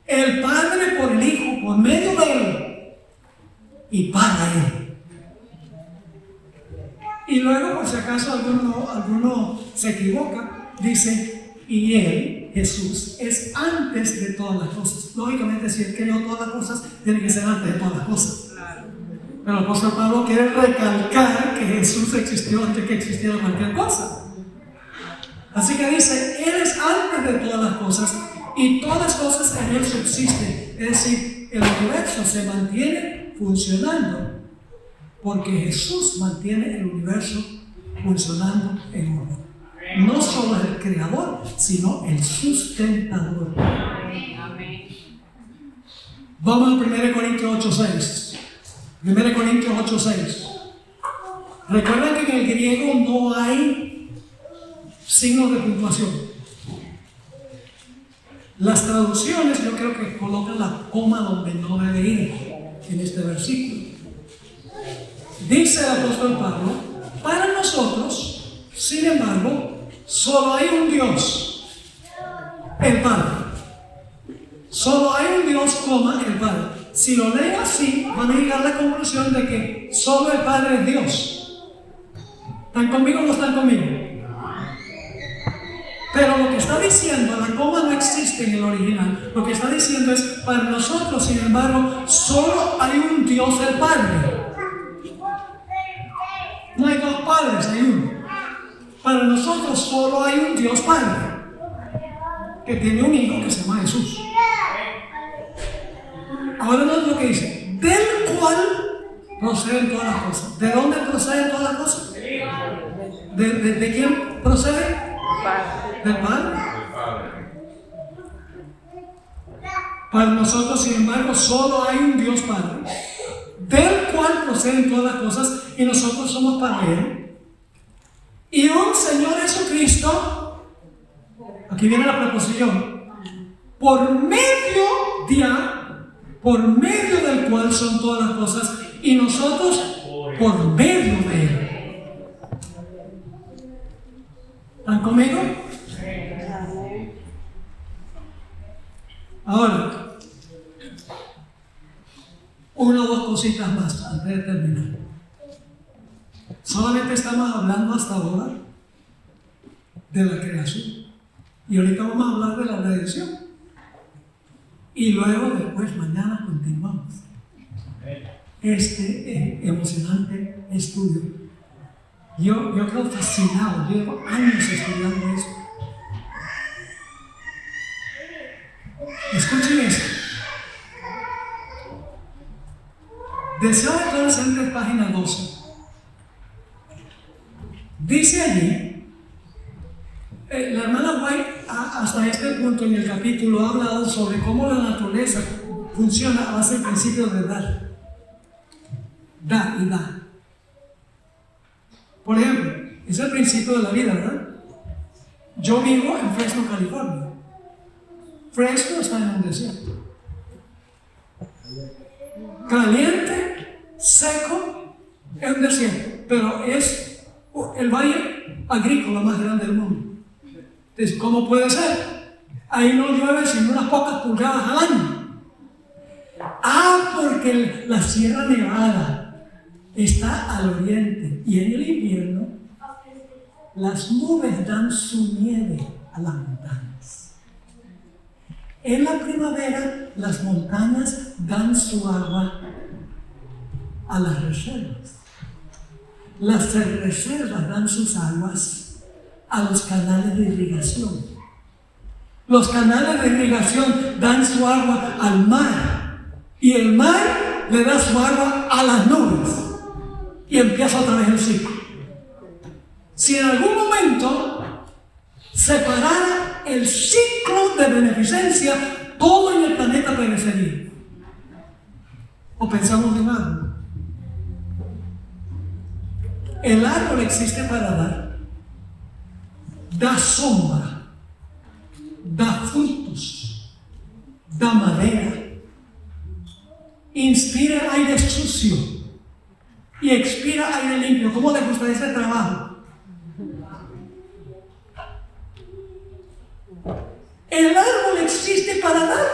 El Padre por el Hijo, por medio de Él y para Él. Y luego, por si acaso alguno se equivoca, dice, y Él, Jesús, es antes de todas las cosas. Lógicamente, si Él creó todas las cosas, tiene que ser antes de todas las cosas. Pero el apóstol Pablo quiere recalcar que Jesús existió antes que existiera cualquier cosa. Así que dice, Él es antes de todas las cosas y todas las cosas en Él subsisten. Es decir, el universo se mantiene funcionando porque Jesús mantiene el universo funcionando en orden. No solo es el creador, sino el sustentador. Vamos a 1 Corintios 8:6. 1 Corintios 8:6. Recuerden que en el griego no hay signos de puntuación. Las traducciones yo creo que colocan la coma donde no debe ir en este versículo. Dice el apóstol Pablo, para nosotros, sin embargo, solo hay un Dios, el Padre. Solo hay un Dios, el Padre. Si lo leen así, van a llegar a la conclusión de que solo el Padre es Dios. ¿Están conmigo o no están conmigo? Pero lo que está diciendo, la coma no existe en el original. Lo que está diciendo es, para nosotros, sin embargo, solo hay un Dios, el Padre. No hay dos padres, hay uno. Para nosotros solo hay un Dios Padre, que tiene un hijo que se llama Jesús. Ahora no es lo que dice, del cual proceden todas las cosas. ¿De dónde proceden todas las cosas? ¿De quién procede? Del Padre. Para nosotros, sin embargo, solo hay un Dios Padre, del cual proceden todas las cosas, y nosotros somos para Él. Y un Señor Jesucristo, aquí viene la preposición, por medio del cual son todas las cosas, y nosotros por medio de Él. ¿Están conmigo? Ahora, una o dos cositas más antes de terminar. Solamente estamos hablando hasta ahora de la creación. Y ahorita vamos a hablar de la redención. Y luego, después, mañana continuamos este emocionante estudio. Yo quedo fascinado, llevo años estudiando eso. Escuchen esto. Deseo de todas las gentes, página 12. Dice allí, la hermana White hasta este punto en el capítulo ha hablado sobre cómo la naturaleza funciona a base del principio de dar. Da y da. Por ejemplo, es el principio de la vida, ¿verdad? Yo vivo en Fresno, California. Fresno está en un desierto. Caliente, seco, es un desierto, pero es el valle agrícola más grande del mundo. Entonces, ¿cómo puede ser? Ahí no llueve sino unas pocas pulgadas al año. Porque la Sierra Nevada está al oriente y en el invierno las nubes dan su nieve a las montañas. En la primavera las montañas dan su agua a las reservas. Las reservas dan sus aguas a los canales de irrigación. Los canales de irrigación dan su agua al mar y el mar le da su agua a las nubes y empieza otra vez el ciclo. Si en algún momento se parara el ciclo de beneficencia, todo en el planeta perecería. ¿O pensamos en algo? El árbol existe para dar, da sombra, da frutos, da madera, inspira aire sucio y expira aire limpio. ¿Cómo le gusta ese trabajo? El árbol existe para dar.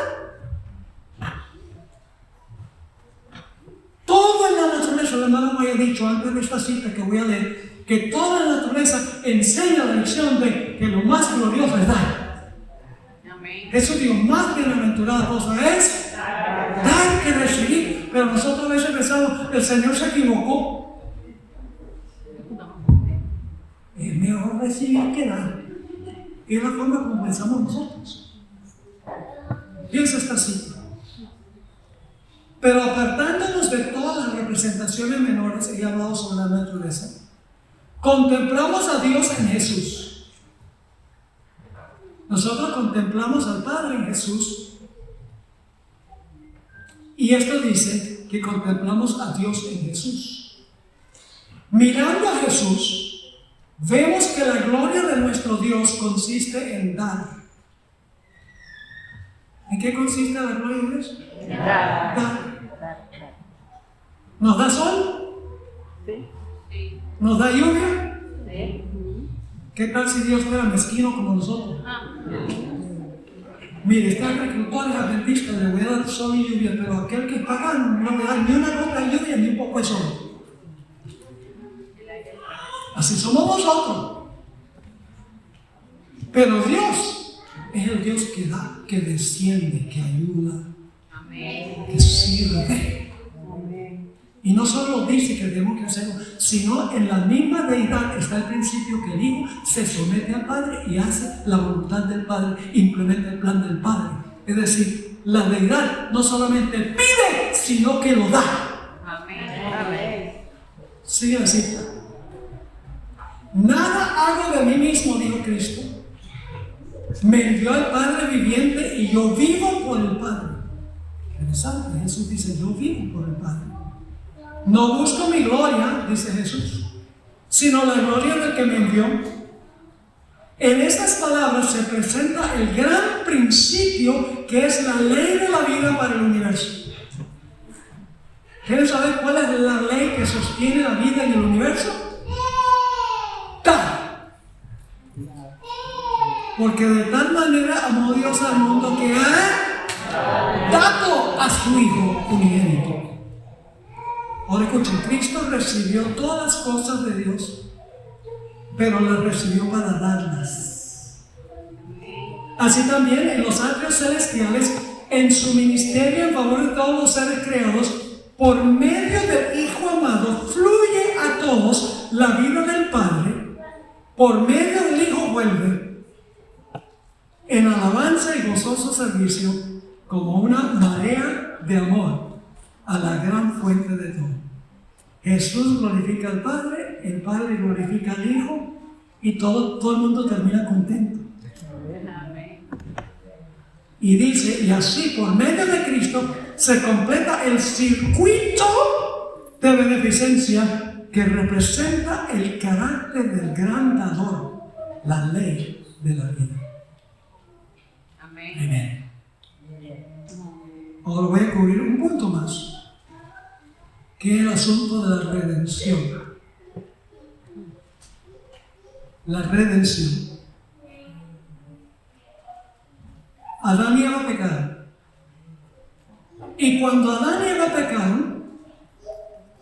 Todo en la naturaleza, el hermano me había dicho antes de esta cita que voy a leer, que toda la naturaleza enseña la lección de que lo más glorioso es dar.
Amén.
Jesús dijo, más bienaventurada cosa es dar que recibir. Pero nosotros a veces pensamos, el Señor se equivocó. Es mejor recibir que dar. Es la forma como pensamos nosotros. Piensa esta cita. Pero apartándonos de todas las representaciones menores, he hablado sobre la naturaleza, contemplamos a Dios en Jesús. Nosotros contemplamos al Padre en Jesús. Y esto dice que contemplamos a Dios en Jesús. Mirando a Jesús, vemos que la gloria de nuestro Dios consiste en dar. ¿En qué consiste la gloria de Dios? Dar. ¿Nos da sol?
Sí.
¿Nos da lluvia?
Sí.
¿Qué tal si Dios fuera mezquino como nosotros? Mire, este agricultor es adventista, le voy a dar sol y lluvia, pero aquel que es pagano no le da ni una gota de lluvia ni un poco de sol. Así somos nosotros. Pero Dios es el Dios que da, que desciende, que ayuda, que sirve. Y no solo dice que tenemos que hacerlo, sino en la misma deidad está el principio que el Hijo se somete al Padre y hace la voluntad del Padre, implementa el plan del Padre. Es decir, la deidad no solamente pide, sino que lo da.
Amén.
Sigue así. Nada hago de mí mismo, dijo Cristo. Me envió el Padre viviente y yo vivo por el Padre. Interesante, Jesús dice, yo vivo por el Padre. No busco mi gloria, dice Jesús, sino la gloria del que me envió. En estas palabras se presenta el gran principio que es la ley de la vida para el universo. ¿Quieren saber cuál es la ley que sostiene la vida en el universo? Dar. Porque de tal manera amó Dios al mundo que ha dado a su Hijo unigénito. Ahora escuchen, Cristo recibió todas las cosas de Dios, pero las recibió para darlas. Así también en los atrios celestiales, en su ministerio en favor de todos los seres creados, por medio del Hijo amado, fluye a todos la vida del Padre, por medio del Hijo vuelve en alabanza y gozoso servicio como una marea de amor a la gran fuente de todo. Jesús glorifica al Padre, el Padre glorifica al Hijo y todo el mundo termina contento. Y dice, y así por medio de Cristo se completa el circuito de beneficencia que representa el carácter del gran dador, la ley de la vida. Amén. Ahora voy a cubrir un punto más, que es el asunto de la redención. La redención. Adán y Eva pecaron. Y cuando Adán y Eva pecaron,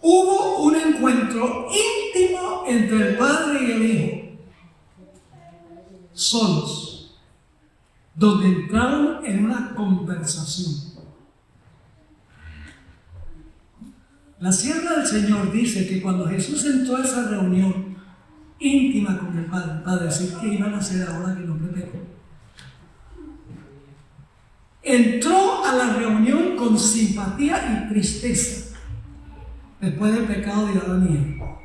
hubo un encuentro íntimo entre el Padre y el Hijo, solos, donde entraron en una conversación. La sierva del Señor dice que cuando Jesús entró a esa reunión íntima con el Padre, para decir qué iban a hacer ahora que el hombre pecó, entró a la reunión con simpatía y tristeza después del pecado de Adán y Eva.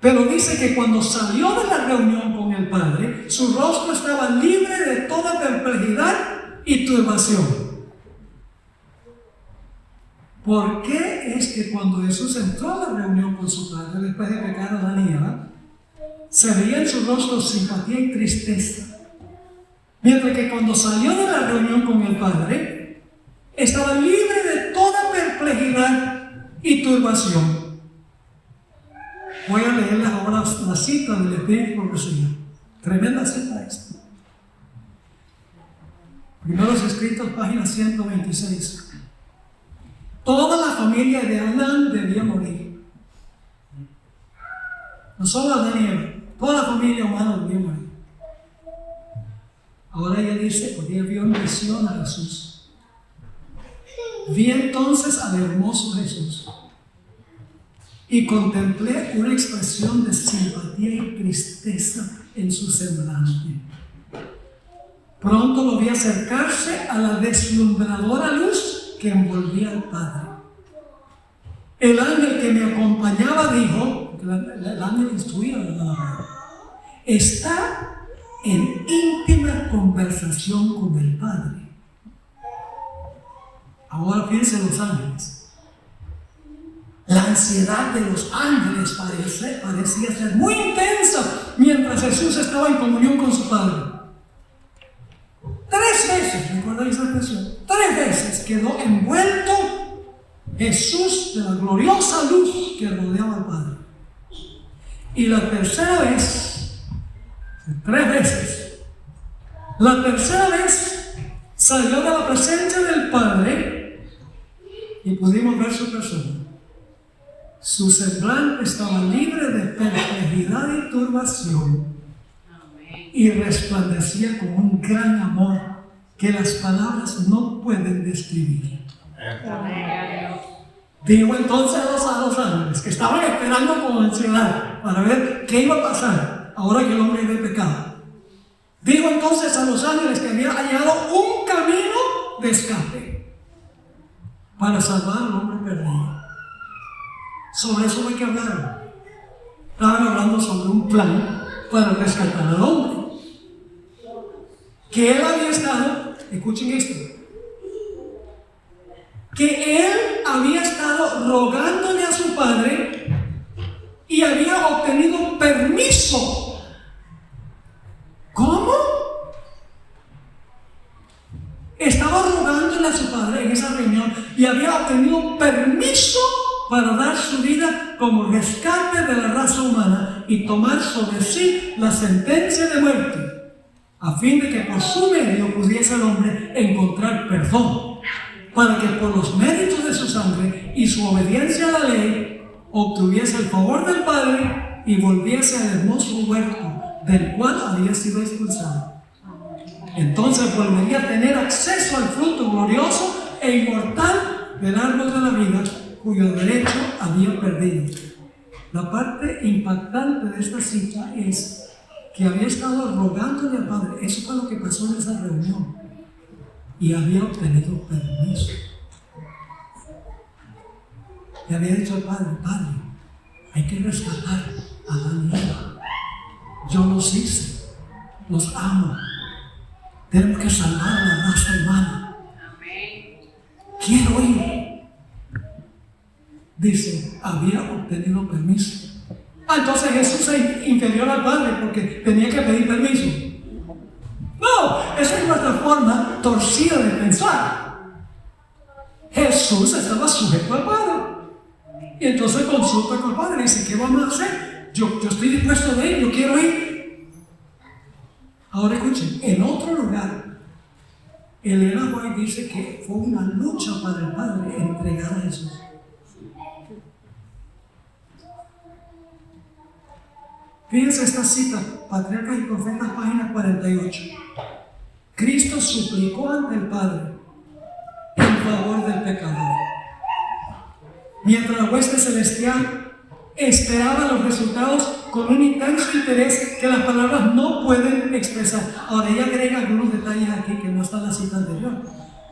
Pero dice que cuando salió de la reunión con el Padre, su rostro estaba libre de toda perplejidad y turbación. ¿Por qué es que cuando Jesús entró a la reunión con su Padre después de pecar a Adán y Eva, se veía en su rostro simpatía y tristeza? Mientras que cuando salió de la reunión con el Padre, estaba libre de toda perplejidad y turbación. Voy a leerles ahora la cita del Espíritu y Profecía. Tremenda cita esta. Primeros Escritos, página 126. Toda la familia de Adán debía morir. No solo Adán y Eva, toda la familia humana debía morir. Ahora ella dice, porque ella vio en visión a Jesús. Vi entonces al hermoso Jesús y contemplé una expresión de simpatía y tristeza en su semblante. Pronto lo vi acercarse a la deslumbradora luz que envolvía al Padre. El ángel que me acompañaba dijo, porque el ángel instruía, está en íntima conversación con el Padre. Ahora fíjense los ángeles. La ansiedad de los ángeles parecía ser muy intensa mientras Jesús estaba en comunión con su Padre. 3 veces, ¿recuerdan esa expresión? 3 veces quedó envuelto Jesús de la gloriosa luz que rodeaba al Padre. Y la tercera vez, 3 veces, la tercera vez salió de la presencia del Padre y pudimos ver su persona. Su semblante estaba libre de perplejidad y turbación y resplandecía con un gran amor que las palabras no pueden describir. Dijo entonces a los ángeles que estaban esperando con ansiedad para ver qué iba a pasar ahora que el hombre había pecado. Dijo entonces a los ángeles que había hallado un camino de escape para salvar al hombre perdido. Sobre eso hay que hablar. Estaban hablando sobre un plan para rescatar al hombre. Que él había estado, escuchen esto, que él había estado rogándole a su padre y había obtenido permiso. ¿Cómo? Estaba rogándole a su padre en esa reunión y había obtenido permiso para dar su vida como rescate de la raza humana y tomar sobre sí la sentencia de muerte, a fin de que por su medio pudiese el hombre encontrar perdón, para que por los méritos de su sangre y su obediencia a la ley obtuviese el favor del Padre y volviese al hermoso huerto del cual había sido expulsado. Entonces volvería a tener acceso al fruto glorioso e inmortal del árbol de la vida, cuyo derecho había perdido. La parte impactante de esta cita es que había estado rogándole al Padre. Eso fue lo que pasó en esa reunión. Y había obtenido permiso. Y había dicho al Padre, Padre, hay que rescatar a Adán y Eva. Yo los hice, los amo. Tenemos que salvar a la raza humana. Quiero ir. Dice, había obtenido permiso. Entonces Jesús es inferior al Padre porque tenía que pedir permiso. No, esa es nuestra forma torcida de pensar. Jesús estaba sujeto al Padre. Y entonces consulta con el Padre y dice, ¿qué vamos a hacer? Yo estoy dispuesto a ir, yo quiero ir. Ahora escuchen, en otro lugar, Elena White dice que fue una lucha para el Padre entregar a Jesús. Fíjense esta cita, Patriarcas y Profetas, página 48. Cristo suplicó ante el Padre en favor del pecador, mientras la hueste celestial esperaba los resultados con un intenso interés que las palabras no pueden expresar. Ahora ella agrega algunos detalles aquí que no está en la cita anterior.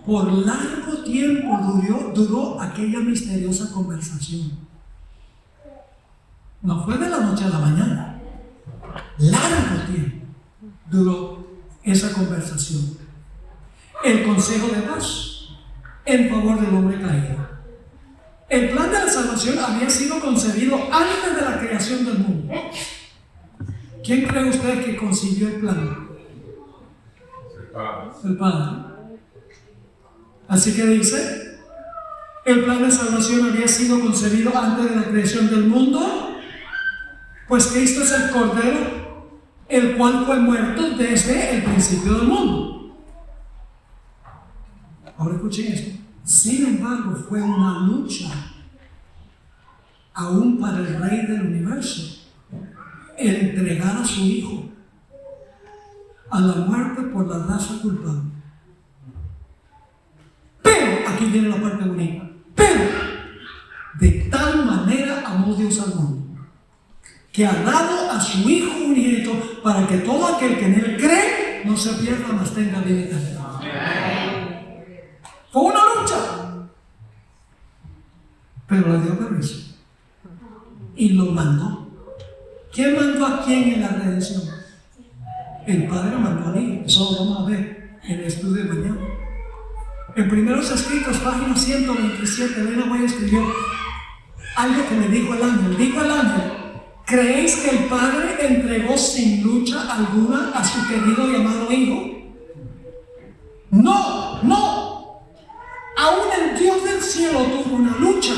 Por largo tiempo duró aquella misteriosa conversación. No fue de la noche a la mañana. Largo tiempo duró esa conversación. El consejo de paz en favor del hombre caído. El plan de la salvación había sido concebido antes de la creación del mundo. ¿Quién cree usted que concibió el plan? El Padre. Así que dice, el plan de salvación había sido concebido antes de la creación del mundo, pues Cristo es el Cordero, el cual fue muerto desde el principio del mundo. Ahora escuchen esto. Sin embargo, fue una lucha, aún para el Rey del Universo, el entregar a su Hijo a la muerte por la raza culpable. Pero, aquí viene la parte bonita, pero de tal manera amó Dios al mundo, que ha dado a su Hijo unigénito para que todo aquel que en Él cree no se pierda, mas tenga vida eterna. Fue una lucha, pero le dio permiso y lo mandó. ¿Quién mandó a quién en la redención? El Padre mandó al Hijo. Eso lo vamos a ver en el estudio de mañana. En Primeros Escritos, página 127, Elena White escribió algo que me dijo el ángel. Dijo el ángel: ¿creéis que el Padre entregó sin lucha alguna a su querido y amado Hijo? No, no. Aún el Dios del cielo tuvo una lucha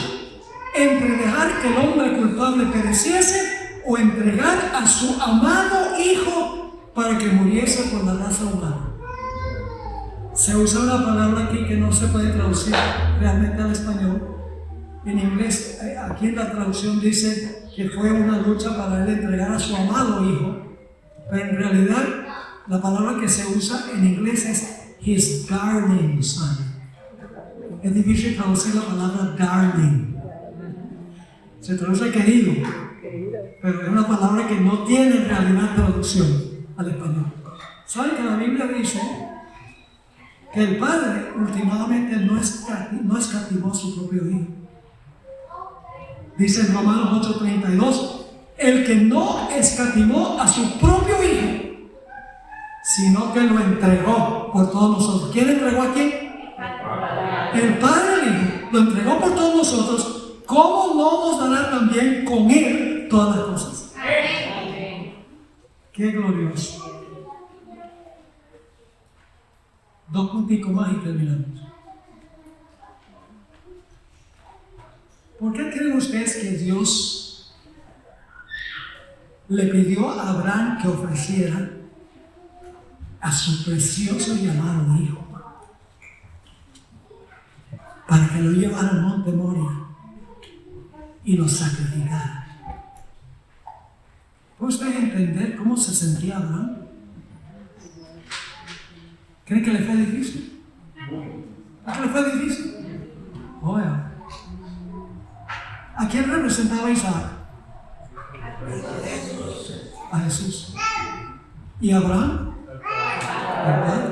entre dejar que el hombre culpable pereciese o entregar a su amado Hijo para que muriese por la raza humana. Se usa una palabra aquí que no se puede traducir realmente al español. En inglés, aquí en la traducción dice que fue una lucha para él entregar a su amado Hijo, pero en realidad la palabra que se usa en inglés es his darling son. Es difícil traducir la palabra darling. Se traduce querido, pero es una palabra que no tiene en realidad traducción al español. ¿Saben que la Biblia dice que el Padre últimamente no escatimó a su propio Hijo? Dice en Romanos 8:32, el que no escatimó a su propio Hijo, sino que lo entregó por todos nosotros. ¿Quién entregó a quién? El Padre al Hijo, lo entregó por todos nosotros. ¿Cómo no nos dará también con Él todas las cosas? ¡Qué glorioso! 2 punticos más y terminamos. ¿Por qué creen ustedes que Dios le pidió a Abraham que ofreciera a su precioso y amado Hijo para que lo llevara al monte Moria y lo sacrificara? ¿Puede usted entender cómo se sentía Abraham? ¿Creen que le fue difícil? ¿A qué le fue difícil? Oye, ¿a quién representaba Isaac? A Jesús. ¿Y Abraham? Al Padre.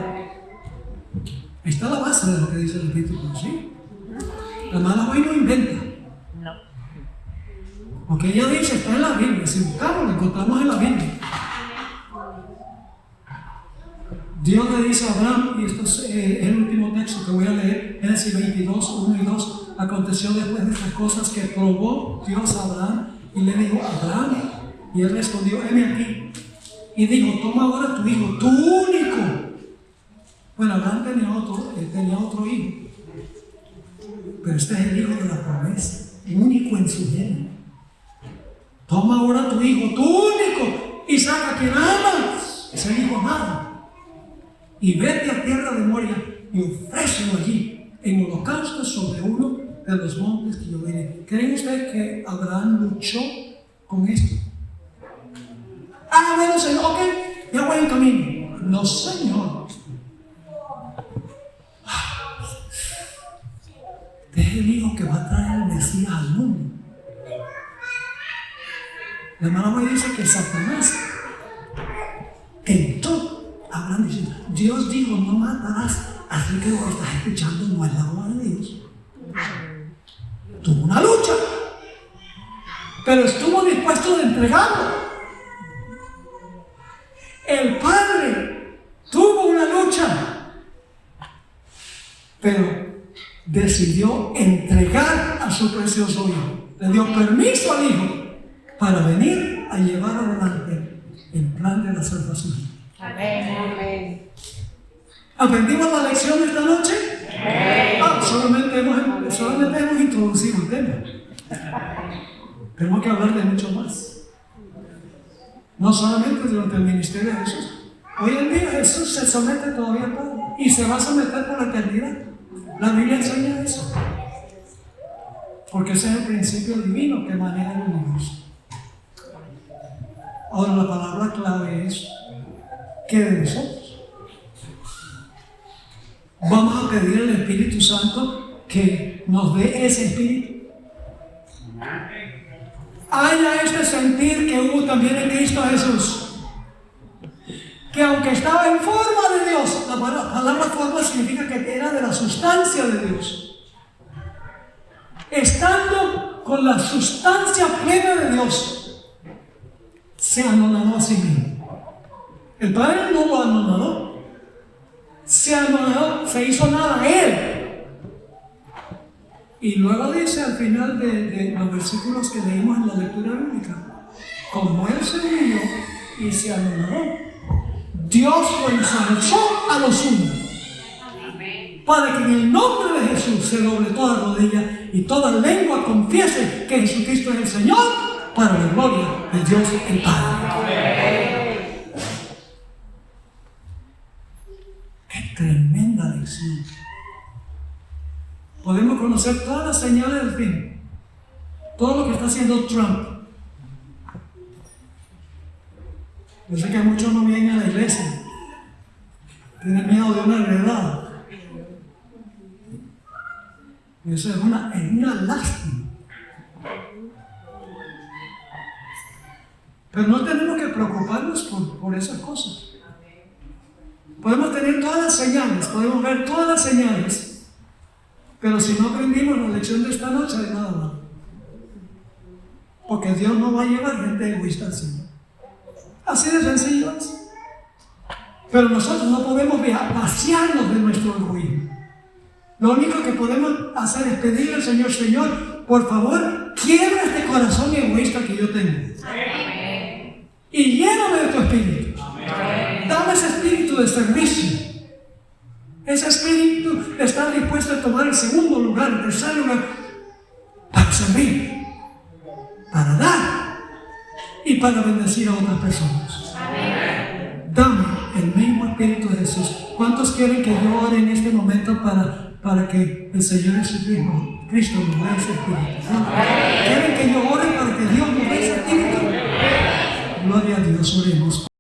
Ahí está la base de lo que dice el Espíritu, ¿sí? La mala hoy no inventa. Porque ella dice, está en la Biblia. Si buscamos, lo encontramos en la Biblia. Dios le dice a Abraham, y esto es el último texto que voy a leer, Génesis 22, 1 y 2. Aconteció después de estas cosas que probó Dios a Abraham y le dijo: Abraham. Y él respondió: heme aquí. Y dijo: toma ahora tu hijo, tu único. Bueno, Abraham tenía otro hijo, pero este es el hijo de la promesa, único en su género. Toma ahora tu hijo, tu único, y saca a quien amas, es el hijo amado, y vete a tierra de Moria y ofrécelo allí en holocausto sobre uno de los montes que yo diré. ¿Creen ustedes que Abraham luchó con esto? Ah, bueno, Señor, ok, ya voy en camino. No, Señor. Este es el hijo que va a traer el Mesías al mundo. La hermana me dice que Satanás tentó a Abraham diciendo: Dios dijo, no matarás. Así que lo que estás escuchando no es la voz de Dios. Tuvo una lucha, pero estuvo dispuesto a entregarlo. El padre tuvo una lucha, pero decidió entregar a su precioso hijo. Le dio permiso al hijo para venir a llevar adelante el plan de la salvación.
Amén.
¿Aprendimos la lección esta noche? Solamente hemos introducido el tema. Tenemos que hablar de mucho más. No solamente durante el ministerio de Jesús. Hoy en día Jesús se somete todavía al Padre y se va a someter por la eternidad. La Biblia enseña eso. Porque ese es el principio divino que maneja el universo. Ahora la palabra clave es: ¿qué de nosotros? Vamos a pedir al Espíritu Santo que nos dé ese espíritu. Haya este sentir que hubo también en Cristo Jesús, que aunque estaba en forma de Dios, la palabra forma significa que era de la sustancia de Dios, estando con la sustancia plena de Dios, se anonadó a sí mismo. El Padre no lo anonadó, se anonadó, se hizo nada a Él. Y luego dice al final de los versículos que leímos en la lectura bíblica: como Él se humilló y se anonadó, Dios lo ensalzó a lo sumo, para que en el nombre de Jesús se doble toda rodilla y toda lengua confiese que Jesucristo es el Señor, para la gloria de Dios el Padre. ¡Qué tremenda lección! Podemos conocer todas las señales del fin, todo lo que está haciendo Trump. Yo sé que muchos no vienen a la iglesia, tienen miedo de una heredad. Y eso es una lástima. Pero no tenemos que preocuparnos por esas cosas. Podemos tener todas las señales, podemos ver todas las señales, pero si no aprendimos la lección de esta noche, de nada más. Porque Dios no va a llevar gente egoísta al cielo. Así de sencillo es. Pero nosotros no podemos vaciarnos de nuestro orgullo. Lo único que podemos hacer es pedirle al Señor: Señor, por favor, quiebra este corazón egoísta que yo tengo. Amén. Y lléname de tu espíritu. Amén. Dame ese espíritu de servicio. Ese espíritu de estar dispuesto a tomar el segundo lugar, el tercer lugar, para servir, para dar y para bendecir a otras personas. Amén. Dame el mismo espíritu de Jesús. ¿Cuántos quieren que yo ore en este momento para que el Señor Jesucristo nos dé ese espíritu? ¿Quieren que yo ore para que Dios nos dé ese espíritu? Gloria a Dios, oremos.